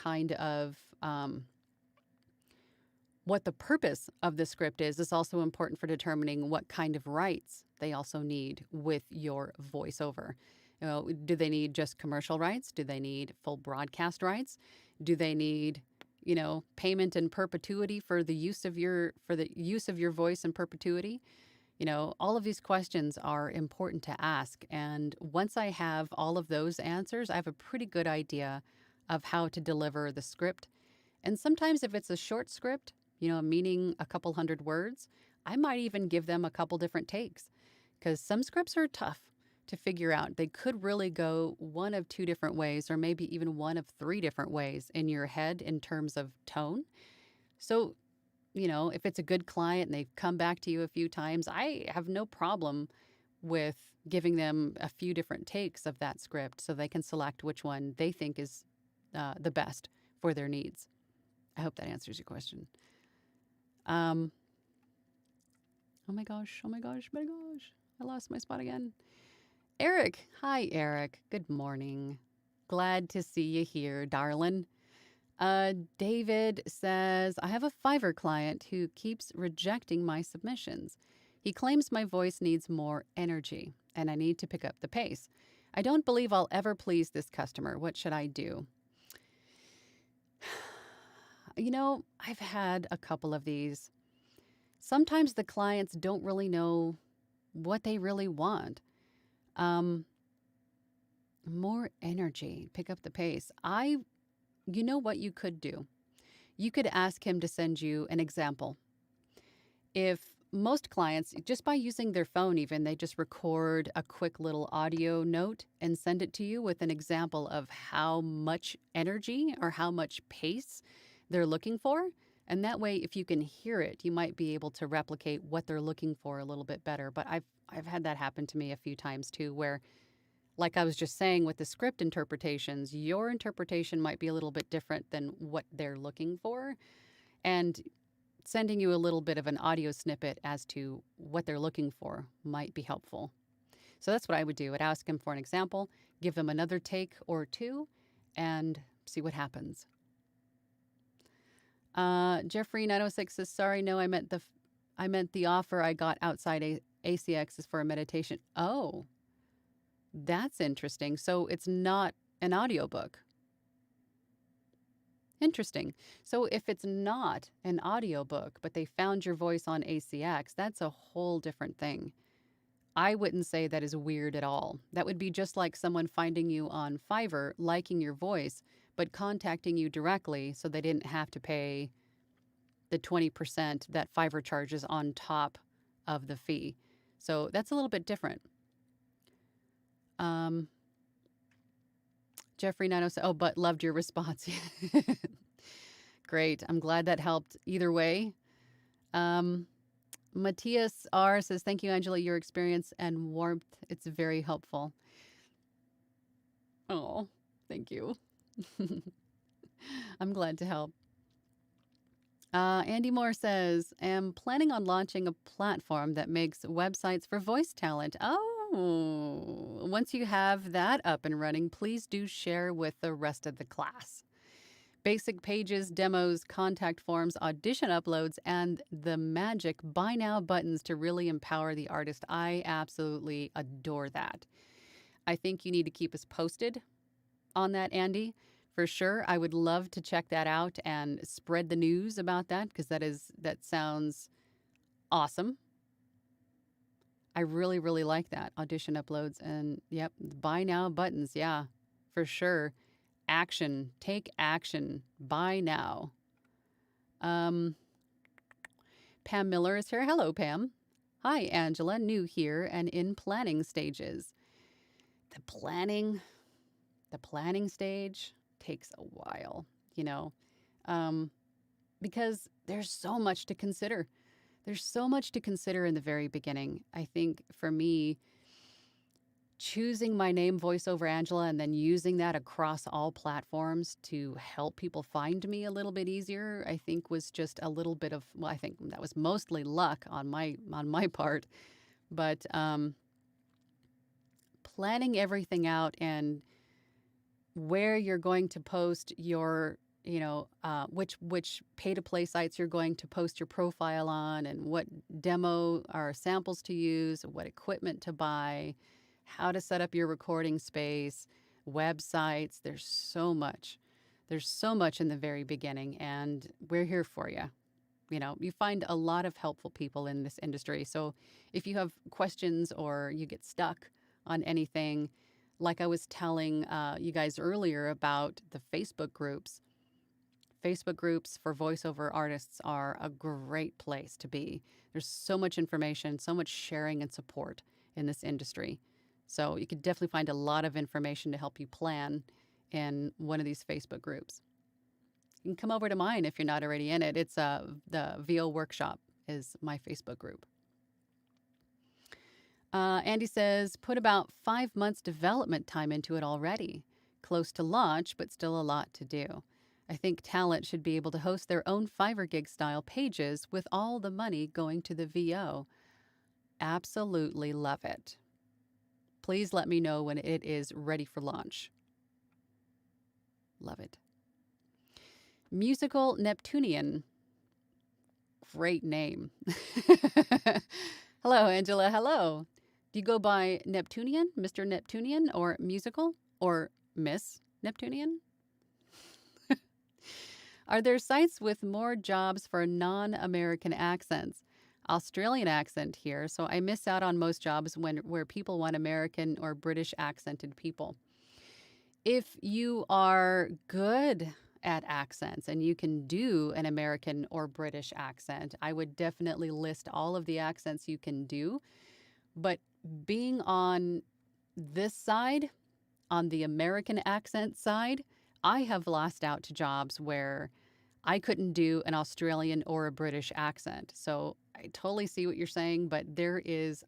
the purpose of the script is also important for determining what kind of rights they also need with your voiceover. Do they need just commercial rights? Do they need full broadcast rights? Do they need, payment in perpetuity for the use of your voice in perpetuity? All of these questions are important to ask. And once I have all of those answers, I have a pretty good idea of how to deliver the script. And sometimes if it's a short script, meaning a couple hundred words, I might even give them a couple different takes because some scripts are tough to figure out. They could really go one of two different ways, or maybe even one of three different ways in your head in terms of tone. So, if it's a good client and they've come back to you a few times, I have no problem with giving them a few different takes of that script so they can select which one they think is the best for their needs. I hope that answers your question. Oh my gosh, oh my gosh, oh my gosh. I lost my spot again. Eric. Hi, Eric. Good morning. Glad to see you here, darling. David says, I have a Fiverr client who keeps rejecting my submissions. He claims my voice needs more energy and I need to pick up the pace. I don't believe I'll ever please this customer. What should I do? I've had a couple of these. Sometimes the clients don't really know what they really want. More energy, pick up the pace. You know what you could do? You could ask him to send you an example. If most clients, just by using their phone even, they just record a quick little audio note and send it to you with an example of how much energy or how much pace they're looking for. And that way, if you can hear it, you might be able to replicate what they're looking for a little bit better. But I've had that happen to me a few times too, where, like I was just saying with the script interpretations, your interpretation might be a little bit different than what they're looking for. And sending you a little bit of an audio snippet as to what they're looking for might be helpful. So that's what I would do. I'd ask them for an example, give them another take or two, and see what happens. Jeffrey 906 says, sorry, no, I meant the offer I got outside ACX is for a meditation. Oh, that's interesting. So it's not an audiobook. Interesting. So if it's not an audiobook, but they found your voice on ACX, that's a whole different thing. I wouldn't say that is weird at all. That would be just like someone finding you on Fiverr, liking your voice, but contacting you directly so they didn't have to pay the 20% that Fiverr charges on top of the fee. So that's a little bit different. Jeffrey 907, oh, but loved your response. Great. I'm glad that helped either way. Matthias R. says, thank you, Angela, your experience and warmth. It's very helpful. Oh, thank you. I'm glad to help. Andy Moore says, am planning on launching a platform that makes websites for voice talent. Oh, once you have that up and running, please do share with the rest of the class. Basic pages, demos, contact forms, audition uploads, and the magic buy now buttons to really empower the artist. I absolutely adore that. I think you need to keep us posted on that, Andy. For sure. I would love to check that out and spread the news about that because that sounds awesome. I really, really like that. Audition uploads and yep, buy now buttons. Yeah, for sure. Action, take action, buy now. Pam Miller is here. Hello, Pam. Hi, Angela, new here and in planning stages. The planning stage takes a while, because there's so much to consider. There's so much to consider in the very beginning. I think for me, choosing my name, VoiceOver Angela, and then using that across all platforms to help people find me a little bit easier, I think was just a little bit of, well, I think that was mostly luck on my part, but planning everything out and where you're going to post your, which pay to play sites you're going to post your profile on, and what demo or samples to use, what equipment to buy, how to set up your recording space, websites. There's so much. There's so much in the very beginning, and we're here for you. You find a lot of helpful people in this industry. So if you have questions or you get stuck on anything, like I was telling you guys earlier about the Facebook groups for voiceover artists are a great place to be. There's so much information, so much sharing and support in this industry. So you could definitely find a lot of information to help you plan in one of these Facebook groups. You can come over to mine if you're not already in it. It's the VO Workshop is my Facebook group. Andy says, put about 5 months development time into it already. Close to launch, but still a lot to do. I think talent should be able to host their own Fiverr gig style pages with all the money going to the VO. Absolutely love it. Please let me know when it is ready for launch. Love it. Musical Neptunian. Great name. Hello, Angela. Hello. Do you go by Neptunian, Mr. Neptunian, or musical, or Miss Neptunian? Are there sites with more jobs for non-American accents? Australian accent here, so I miss out on most jobs where people want American or British accented people. If you are good at accents and you can do an American or British accent, I would definitely list all of the accents you can do. But being on this side, on the American accent side, I have lost out to jobs where I couldn't do an Australian or a British accent. So I totally see what you're saying, but there's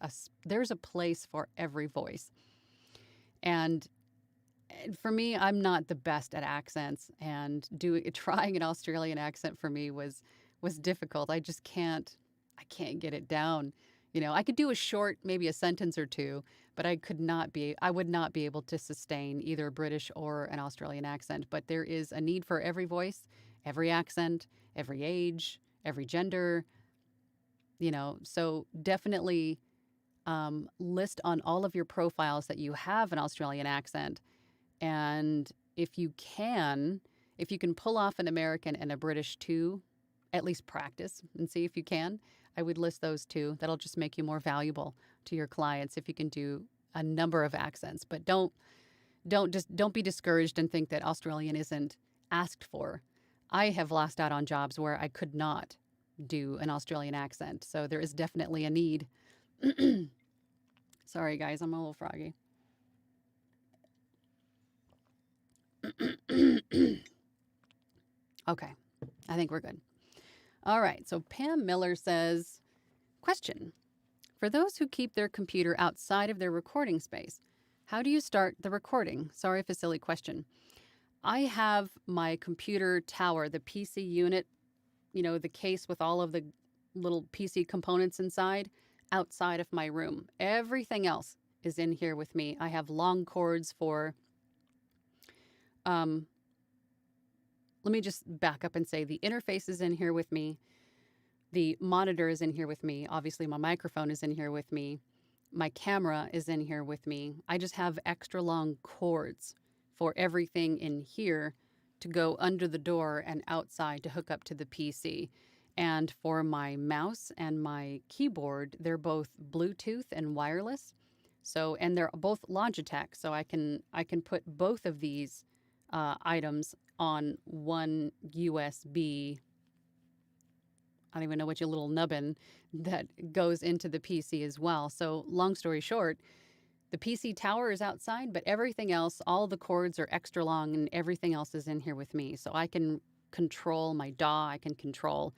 a place for every voice. And for me, I'm not the best at accents, and trying an Australian accent for me was difficult. I can't get it down. I could do a short, maybe a sentence or two, but I would not be able to sustain either a British or an Australian accent. But there is a need for every voice, every accent, every age, every gender, so definitely list on all of your profiles that you have an Australian accent. And if you can pull off an American and a British too, at least practice and see if you can. I would list those two. That'll just make you more valuable to your clients if you can do a number of accents. But don't be discouraged and think that Australian isn't asked for. I have lost out on jobs where I could not do an Australian accent. So there is definitely a need. Sorry, guys, I'm a little froggy. Okay, I think we're good. All right, so Pam Miller says, question. For those who keep their computer outside of their recording space, how do you start the recording? Sorry if a silly question. I have my computer tower, the PC unit, the case with all of the little PC components inside, outside of my room. Everything else is in here with me. I have long cords for, let me just back up and say the interface is in here with me. The monitor is in here with me. Obviously, my microphone is in here with me. My camera is in here with me. I just have extra long cords for everything in here to go under the door and outside to hook up to the PC. And for my mouse and my keyboard, they're both Bluetooth and wireless. So, and they're both Logitech. So I can put both of these items on one USB. I don't even know what your little nubbin that goes into the PC as well. So long story short, the PC tower is outside, but everything else, all the cords are extra long and everything else is in here with me. So I can control my DAW, I can control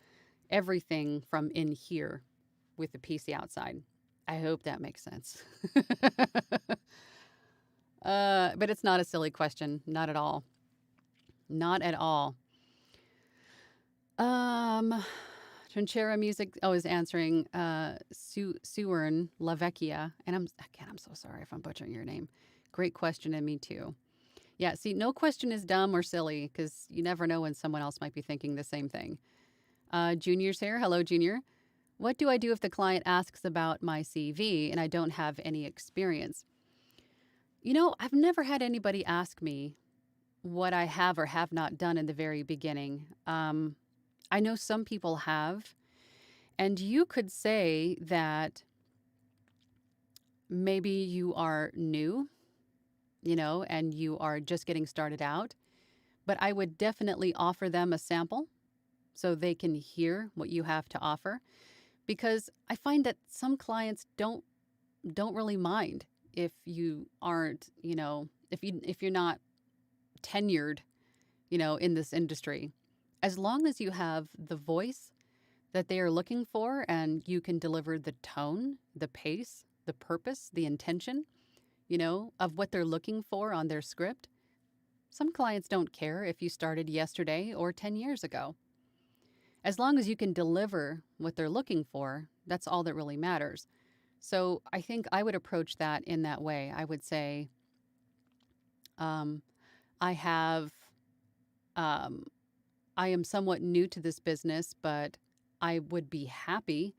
everything from in here with the PC outside. I hope that makes sense. But it's not a silly question. Not at all. Not at all. Um, Trinchera Music is answering Suern Lavecchia. And I'm so sorry if I'm butchering your name. Great question, and me too. Yeah, see, no question is dumb or silly because you never know when someone else might be thinking the same thing. Junior's here. Hello, Junior. What do I do if the client asks about my CV and I don't have any experience? I've never had anybody ask me what I have or have not done in the very beginning. I know some people have, and you could say that maybe you are new, and you are just getting started out, but I would definitely offer them a sample so they can hear what you have to offer, because I find that some clients don't really mind if you aren't, if you're not tenured, in this industry. As long as you have the voice that they are looking for and you can deliver the tone, the pace, the purpose, the intention, of what they're looking for on their script. Some clients don't care if you started yesterday or 10 years ago. As long as you can deliver what they're looking for, that's all that really matters. So I think I would approach that in that way. I would say, I have, um, I am somewhat new to this business, but I would be happy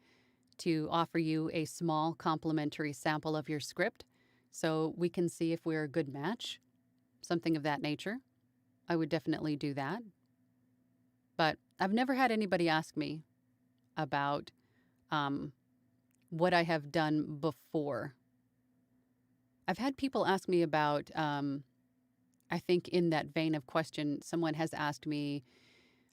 to offer you a small complimentary sample of your script so we can see if we're a good match, something of that nature. I would definitely do that. But I've never had anybody ask me about um, what I have done before. I've had people ask me about, I think in that vein of question, someone has asked me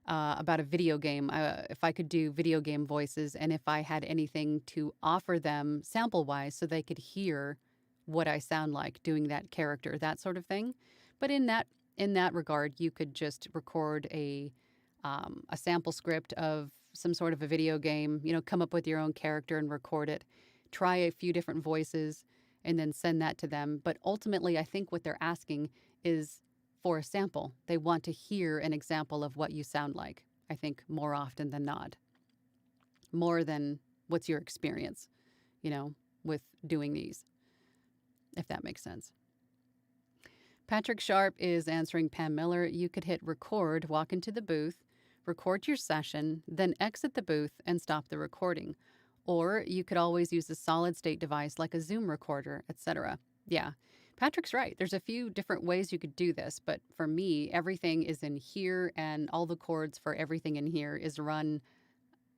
about a video game, if I could do video game voices and if I had anything to offer them sample wise so they could hear what I sound like doing that character, that sort of thing. But in that regard, you could just record a sample script of some sort of a video game, come up with your own character and record it, try a few different voices, and then send that to them. But ultimately, I think what they're asking is for a sample. They want to hear an example of what you sound like, I think, more often than not. More than what's your experience, with doing these, if that makes sense. Patrick Sharp is answering Pam Miller. You could hit record, walk into the booth, record your session, then exit the booth and stop the recording. Or you could always use a solid state device like a Zoom recorder, etc. Yeah, Patrick's right. There's a few different ways you could do this, but for me, everything is in here and all the cords for everything in here is run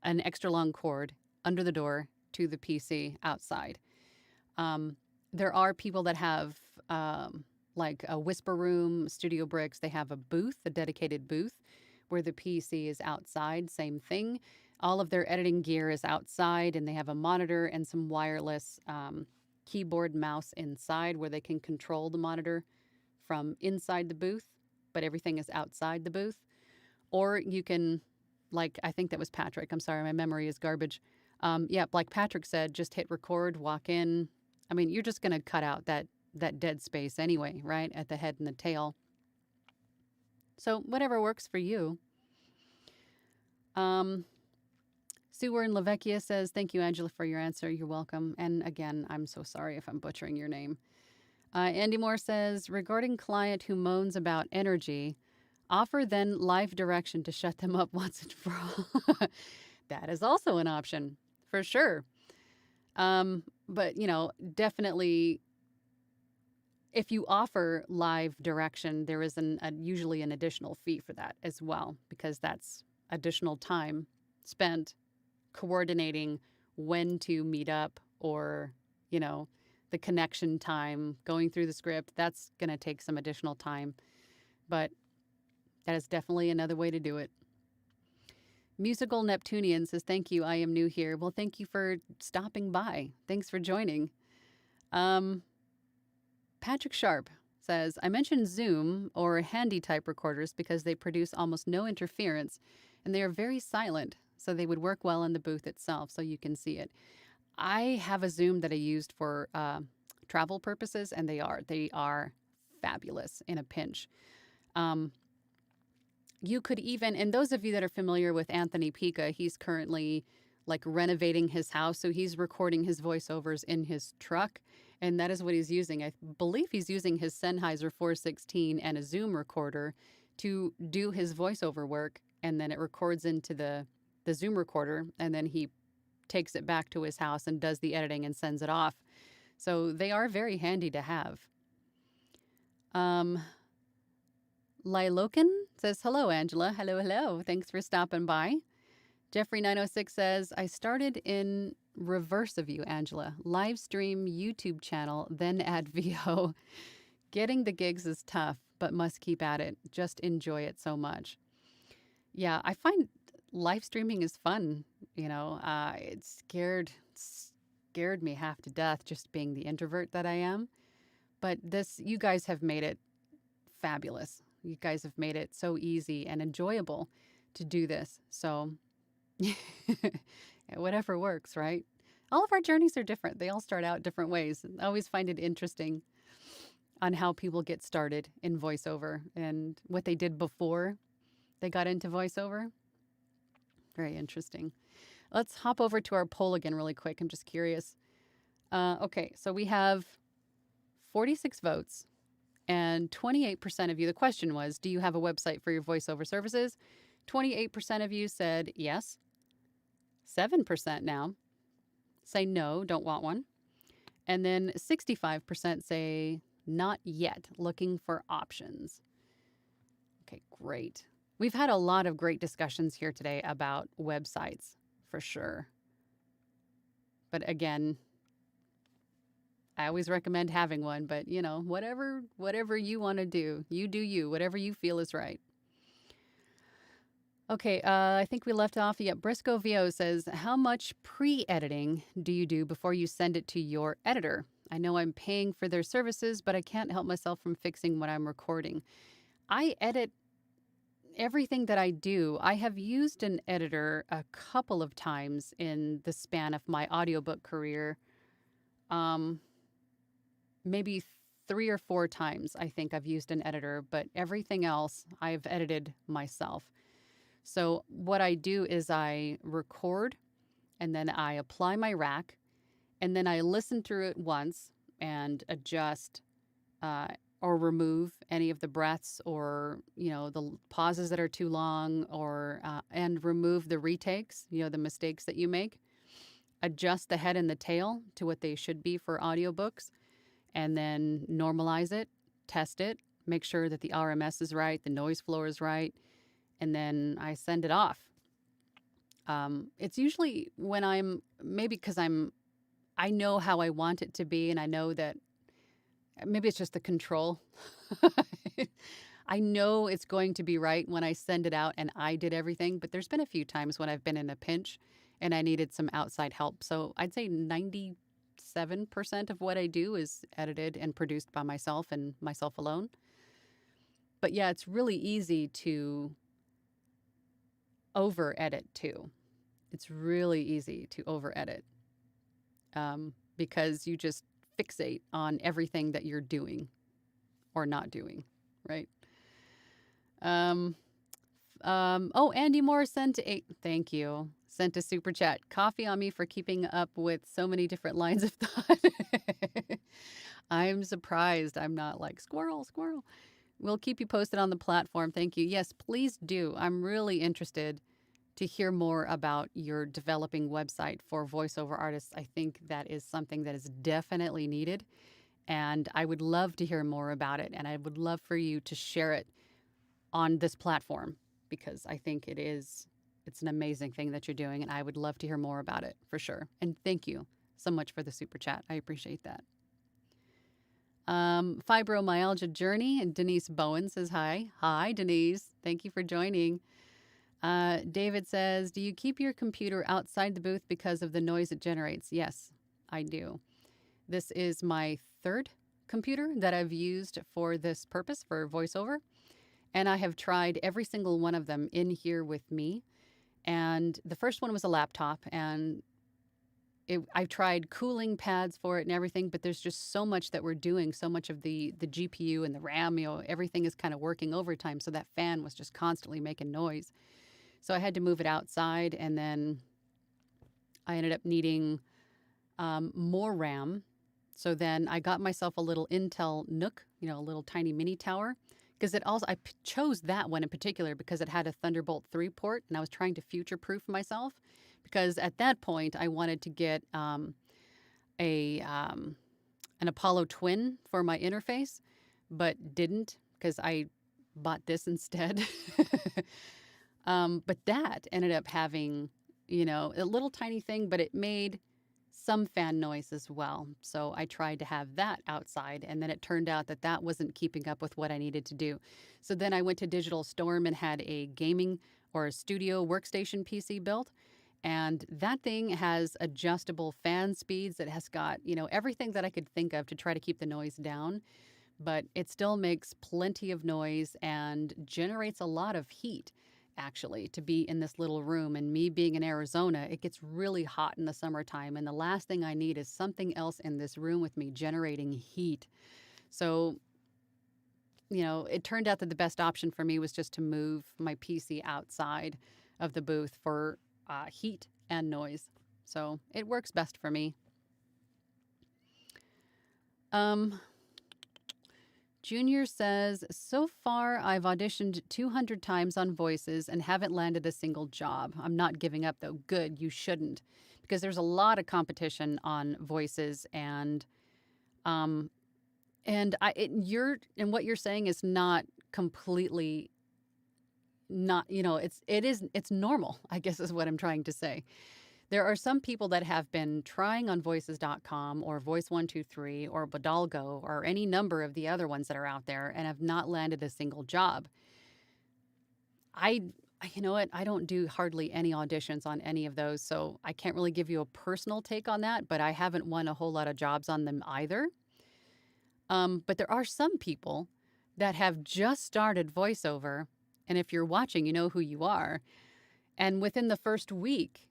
an extra long cord under the door to the PC outside. There are people that have like a Whisper Room, Studio Bricks. They have a booth, a dedicated booth where the PC is outside. Same thing. All of their editing gear is outside, and they have a monitor and some wireless keyboard, mouse inside where they can control the monitor from inside the booth, but everything is outside the booth. Or you can, like, I think that was Patrick. I'm sorry, my memory is garbage. Yeah, like Patrick said, just hit record, walk in. I mean, you're just going to cut out that dead space anyway, right? At the head and the tail. So whatever works for you. Sewer in Lavecchia says, thank you, Angela, for your answer. You're welcome. And again, I'm so sorry if I'm butchering your name. Andy Moore says, regarding client who moans about energy, offer then live direction to shut them up once and for all. That is also an option, for sure. But, definitely, if you offer live direction, there is usually an additional fee for that as well, because that's additional time spent coordinating when to meet up, or, the connection time, going through the script. That's going to take some additional time, but that is definitely another way to do it. Musical Neptunian says, thank you. I am new here. Well, thank you for stopping by. Thanks for joining. Patrick Sharp says, I mentioned Zoom or handy type recorders because they produce almost no interference and they are very silent. so they would work well in the booth itself so you can see it. I have a Zoom that I used for travel purposes, and they are fabulous in a pinch. Um, you could even, and those of you that are familiar with Anthony Pica, he's currently like renovating his house. So he's recording his voiceovers in his truck. And that is what he's using. I believe he's using his Sennheiser 416 and a Zoom recorder to do his voiceover work. And then it records into the Zoom recorder. And then he takes it back to his house and does the editing and sends it off. So they are very handy to have. Lilokin says, hello, Angela. Hello, hello. Thanks for stopping by. Jeffrey906 says, I started in reverse of you, Angela. Live stream YouTube channel, then add VO. Getting the gigs is tough, but must keep at it. Just enjoy it so much. Yeah, I find live streaming is fun. You know, it scared me half to death just being the introvert that I am. But you guys have made it fabulous. You guys have made it so easy and enjoyable to do this. So whatever works, right? All of our journeys are different. They all start out different ways. I always find it interesting on how people get started in voiceover and what they did before they got into voiceover. Very interesting. Let's hop over to our poll again really quick. I'm just curious. Okay, so we have 46 votes and 28% of you. The question was, do you have a website for your voiceover services? 28% of you said yes. 7% now say no, don't want one. And then 65% say not yet, looking for options. Okay, great. We've had a lot of great discussions here today about websites, for sure. But again, I always recommend having one, but you know, whatever you want to do, you do you, whatever you feel is right. Okay, I think we left off. Yeah, Briscoe VO says, how much pre-editing do you do before you send it to your editor? I know I'm paying for their services, but I can't help myself from fixing what I'm recording. I edit everything that I do. I have used an editor a couple of times in the span of my audiobook career. Maybe 3 or 4 times I think I've used an editor, but everything else I've edited myself. So what I do is I record and then I apply my rack and then I listen through it once and adjust or remove any of the breaths or, you know, the pauses that are too long or and remove the retakes, you know, the mistakes that you make. Adjust the head and the tail to what they should be for audiobooks and then normalize it, test it, make sure that the RMS is right, the noise floor is right, and then I send it off. It's usually when maybe because I know how I want it to be, and I know that maybe it's just the control. I know it's going to be right when I send it out and I did everything, but there's been a few times when I've been in a pinch and I needed some outside help. So I'd say 97% of what I do is edited and produced by myself and myself alone. But yeah, it's really easy to over edit too. It's really easy to over edit because you just fixate on everything that you're doing or not doing, right? Andy Moore sent thank you. Sent a super chat. Coffee on me for keeping up with so many different lines of thought. I'm surprised I'm not like squirrel. We'll keep you posted on the platform. Thank you. Yes, please do. I'm really interested to hear more about your developing website for voiceover artists. I think that is something that is definitely needed. And I would love to hear more about it. And I would love for you to share it on this platform because I think it's an amazing thing that you're doing. And I would love to hear more about it for sure. And thank you so much for the super chat. I appreciate that. Fibromyalgia Journey and Denise Bowen says hi. Hi, Denise. Thank you for joining. David says, do you keep your computer outside the booth because of the noise it generates? Yes, I do. This is my 3rd computer that I've used for this purpose, for voiceover. And I have tried every single one of them in here with me. And the first one was a laptop, and I tried cooling pads for it and everything, but there's just so much that we're doing, so much of the GPU and the RAM, everything is kind of working overtime. So that fan was just constantly making noise. So I had to move it outside, and then I ended up needing more RAM. So then I got myself a little Intel Nook, a little tiny mini tower, because I chose that one in particular because it had a Thunderbolt 3 port, and I was trying to future-proof myself, because at that point I wanted to get a an Apollo Twin for my interface, but didn't, because I bought this instead. But that ended up having, a little tiny thing, but it made some fan noise as well. So I tried to have that outside, and then it turned out that that wasn't keeping up with what I needed to do. So then I went to Digital Storm and had a gaming or a studio workstation PC built. And that thing has adjustable fan speeds. It has got, everything that I could think of to try to keep the noise down. But it still makes plenty of noise and generates a lot of heat, actually, to be in this little room. And me being in Arizona, it gets really hot in the summertime. And the last thing I need is something else in this room with me generating heat. So, it turned out that the best option for me was just to move my PC outside of the booth for heat and noise. So it works best for me. Junior says, so far I've auditioned 200 times on voices and haven't landed a single job. I'm not giving up though. Good, you shouldn't, because there's a lot of competition on voices, and what you're saying is not completely not, it's normal, I guess is what I'm trying to say. There are some people that have been trying on voices.com or Voice123 or Bodalgo or any number of the other ones that are out there and have not landed a single job. You know what? I don't do hardly any auditions on any of those, so I can't really give you a personal take on that, but I haven't won a whole lot of jobs on them either. But there are some people that have just started voiceover, and if you're watching, you know who you are. And within the first week,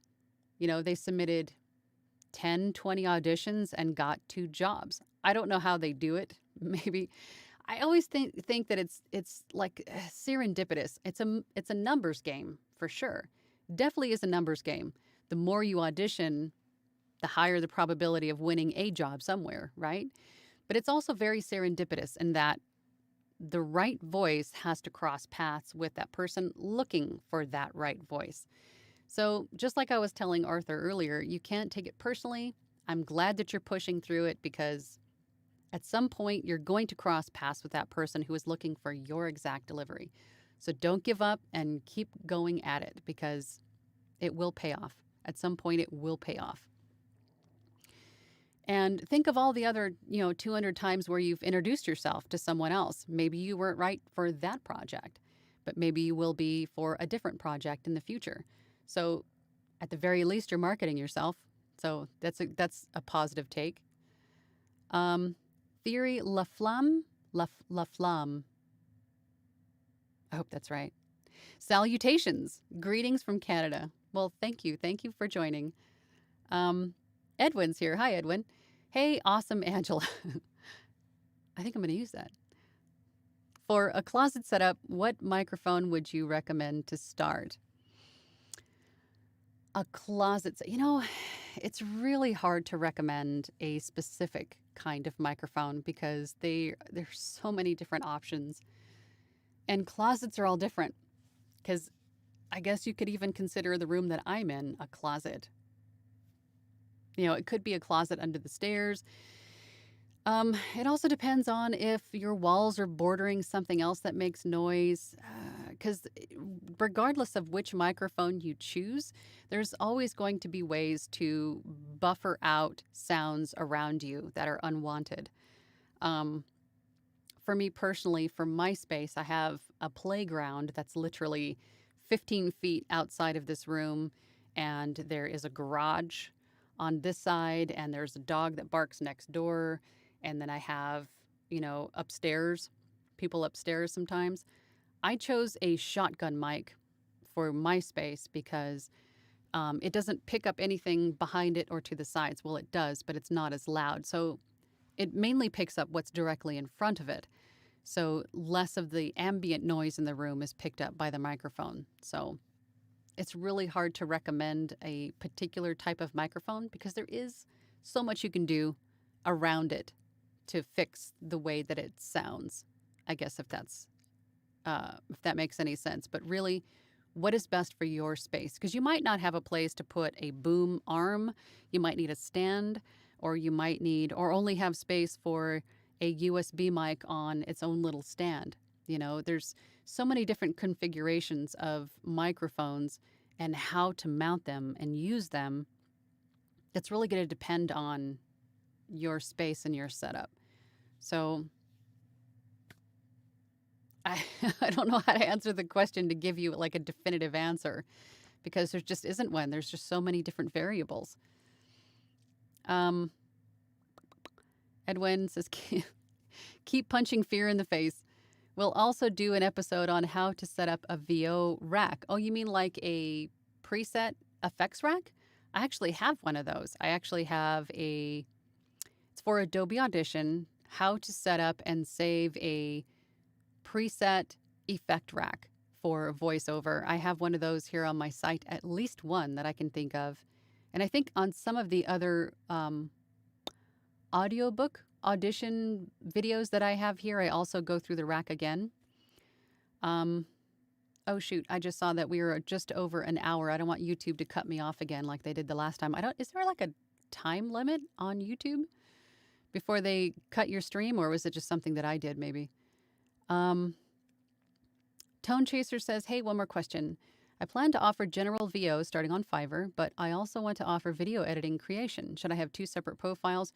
they submitted 10, 20 auditions and got 2 jobs. I don't know how they do it. Maybe I always think that it's like serendipitous. It's a numbers game for sure. Definitely is a numbers game. The more you audition, the higher the probability of winning a job somewhere, right? But it's also very serendipitous in that the right voice has to cross paths with that person looking for that right voice. So just like I was telling Arthur earlier, you can't take it personally. I'm glad that you're pushing through it, because at some point you're going to cross paths with that person who is looking for your exact delivery. So don't give up and keep going at it, because it will pay off. At some point it will pay off. And think of all the other, 200 times where you've introduced yourself to someone else. Maybe you weren't right for that project, but maybe you will be for a different project in the future. So at the very least, you're marketing yourself. So that's a positive take. Theory La Flamme. I hope that's right. Salutations. Greetings from Canada. Well, thank you. Thank you for joining. Edwin's here. Hi, Edwin. Hey, awesome Angela. I think I'm going to use that. For a closet setup, what microphone would you recommend to start? A closet, it's really hard to recommend a specific kind of microphone, because there's so many different options. And closets are all different, because I guess you could even consider the room that I'm in a closet. It could be a closet under the stairs. It also depends on if your walls are bordering something else that makes noise, because regardless of which microphone you choose, there's always going to be ways to buffer out sounds around you that are unwanted. For me personally, for my space, I have a playground that's literally 15 feet outside of this room, and there is a garage on this side, and there's a dog that barks next door, and then I have, upstairs, people upstairs sometimes. I chose a shotgun mic for my space because it doesn't pick up anything behind it or to the sides. Well, it does, but it's not as loud. So it mainly picks up what's directly in front of it. So less of the ambient noise in the room is picked up by the microphone. So it's really hard to recommend a particular type of microphone because there is so much you can do around it to fix the way that it sounds. I guess if that makes any sense. But really, what is best for your space? Because you might not have a place to put a boom arm. You might need a stand, or you might need, or only have space for a USB mic on its own little stand. You know, there's so many different configurations of microphones and how to mount them and use them. It's really going to depend on your space and your setup. So I, I don't know how to answer the question to give you like a definitive answer because there just isn't one. There's just so many different variables. Edwin says, keep punching fear in the face. We'll also do an episode on how to set up a VO rack. Oh, you mean like a preset effects rack? I actually have one of those. I actually have it's for Adobe Audition, how to set up and save a preset effect rack for voiceover. I have one of those here on my site, at least one that I can think of. And I think on some of the other audiobook audition videos that I have here, I also go through the rack again. Oh shoot, I just saw that we were just over an hour. I don't want YouTube to cut me off again like they did the last time. Is there like a time limit on YouTube before they cut your stream, or was it just something that I did maybe? Tone Chaser says, hey, one more question. I plan to offer general VO starting on Fiverr, but I also want to offer video editing creation. Should I have two separate profiles?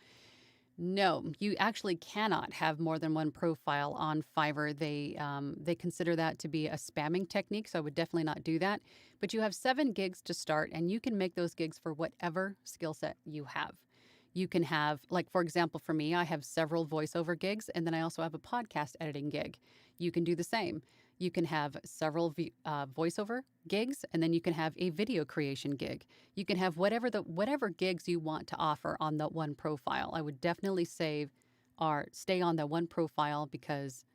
No, you actually cannot have more than one profile on Fiverr. They consider that to be a spamming technique, so I would definitely not do that. But you have 7 gigs to start, and you can make those gigs for whatever skill set you have. You can have, like, for example, for me, I have several voiceover gigs, and then I also have a podcast editing gig. You can do the same. You can have several voiceover gigs, and then you can have a video creation gig. You can have whatever gigs you want to offer on that one profile. I would definitely stay on that one profile because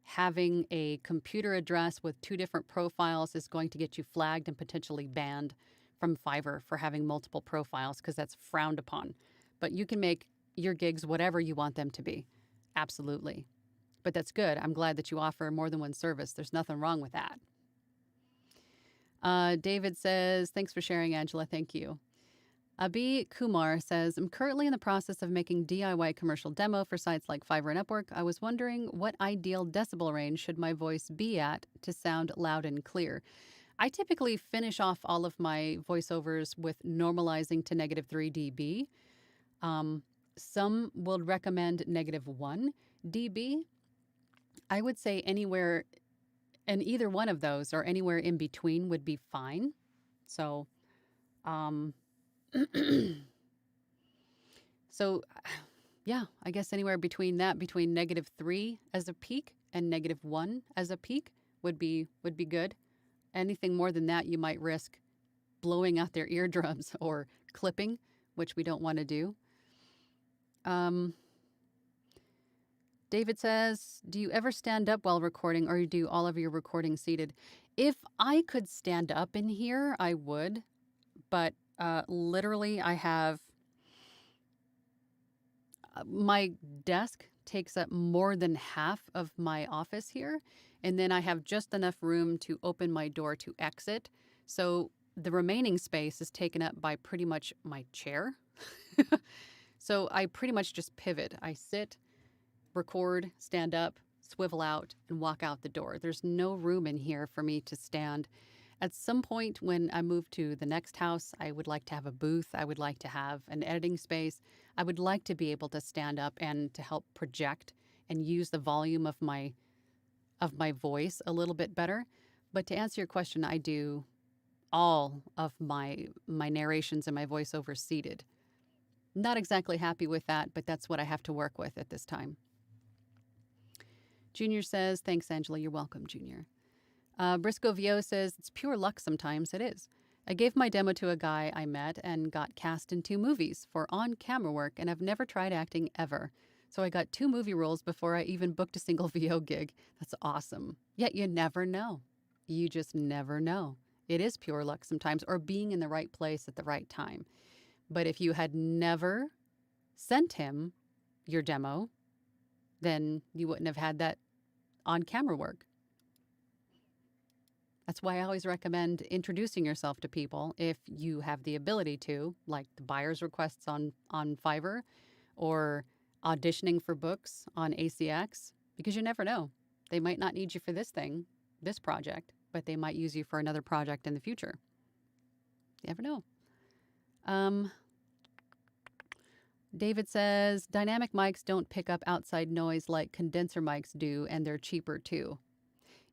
having a computer address with 2 different profiles is going to get you flagged and potentially banned from Fiverr for having multiple profiles because that's frowned upon. But you can make your gigs whatever you want them to be. Absolutely. But that's good. I'm glad that you offer more than one service. There's nothing wrong with that. David says, thanks for sharing, Angela. Thank you. Abi Kumar says, I'm currently in the process of making DIY commercial demo for sites like Fiverr and Upwork. I was wondering what ideal decibel range should my voice be at to sound loud and clear? I typically finish off all of my voiceovers with normalizing to -3 dB. Some will recommend -1 dB. I would say anywhere, and either one of those or anywhere in between would be fine. So, so yeah, I guess anywhere between -3 as a peak and -1 as a peak would be good. Anything more than that, you might risk blowing out their eardrums or clipping, which we don't want to do. David says, do you ever stand up while recording, or you do all of your recording seated? If I could stand up in here, I would. But literally, I have my desk takes up more than half of my office here. And then I have just enough room to open my door to exit. So the remaining space is taken up by pretty much my chair. So I pretty much just pivot. I sit, record, stand up, swivel out, and walk out the door. There's no room in here for me to stand. At some point when I move to the next house, I would like to have a booth. I would like to have an editing space. I would like to be able to stand up and to help project and use the volume of my voice a little bit better. But to answer your question, I do all of my narrations and my voiceovers seated. Not exactly happy with that, but that's what I have to work with at this time. Junior says, thanks, Angela. You're welcome, Junior. Briscoe VO says, it's pure luck sometimes. It is. I gave my demo to a guy I met and got cast in 2 movies for on-camera work, and I've never tried acting ever. So I got 2 movie roles before I even booked a single VO gig. That's awesome. Yet you never know. You just never know. It is pure luck sometimes, or being in the right place at the right time. But if you had never sent him your demo, then you wouldn't have had that on-camera work. That's why I always recommend introducing yourself to people if you have the ability to, like the buyer's requests on Fiverr, or auditioning for books on ACX, because you never know. They might not need you for this project, but they might use you for another project in the future. You never know. David says, dynamic mics don't pick up outside noise like condenser mics do, and they're cheaper too.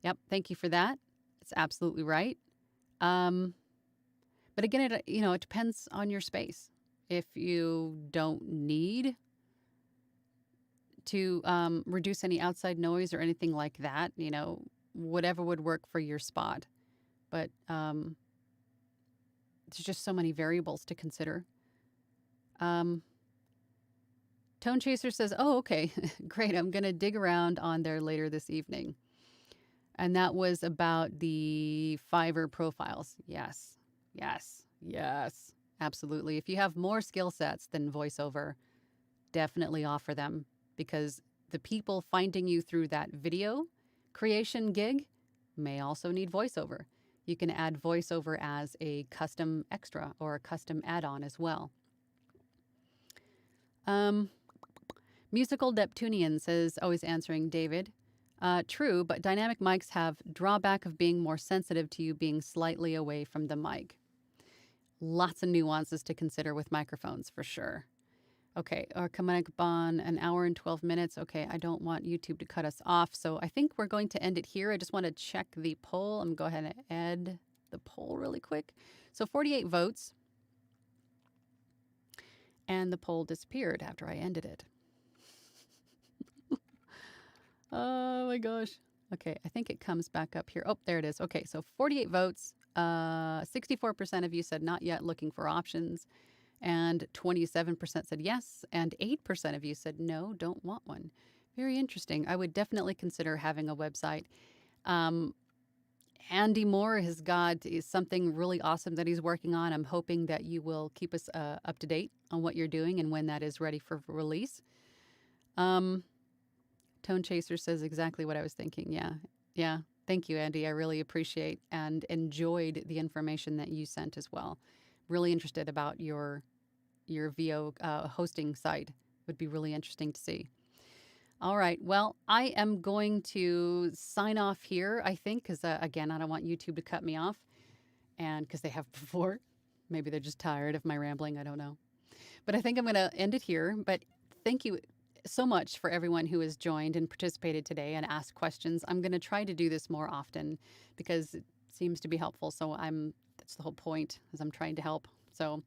Yep, thank you for that. It's absolutely right. But again, it depends on your space. If you don't need to reduce any outside noise or anything like that, whatever would work for your spot. But there's just so many variables to consider. Tone Chaser says, oh, okay, great. I'm going to dig around on there later this evening. And that was about the Fiverr profiles. Yes, absolutely. If you have more skill sets than voiceover, definitely offer them, because the people finding you through that video creation gig may also need voiceover. You can add voiceover as a custom extra or a custom add-on as well. Musical Neptunian says, always answering David. True, but dynamic mics have drawback of being more sensitive to you being slightly away from the mic. Lots of nuances to consider with microphones, for sure. Okay, or coming up on an hour and 12 minutes. Okay, I don't want YouTube to cut us off, so I think we're going to end it here. I just want to check the poll. I'm going to go ahead and add the poll really quick. So 48 votes, and the poll disappeared after I ended it. Oh my gosh. Okay, I think it comes back up here. Oh, there it is. Okay, so 48 votes. 64% of you said not yet, looking for options. And 27% said yes. And 8% of you said no, don't want one. Very interesting. I would definitely consider having a website. Andy Moore has got something really awesome that he's working on. I'm hoping that you will keep us up to date on what you're doing and when that is ready for release. Tone Chaser says exactly what I was thinking. Yeah. Thank you, Andy. I really appreciate and enjoyed the information that you sent as well. Really interested about your VO hosting site. Would be really interesting to see. All right. Well, I am going to sign off here, I think, because, again, I don't want YouTube to cut me off. And because they have before. Maybe they're just tired of my rambling. I don't know. But I think I'm going to end it here. But thank you so much for everyone who has joined and participated today and asked questions. I'm going to try to do this more often because it seems to be helpful. So that's the whole point, is I'm trying to help. So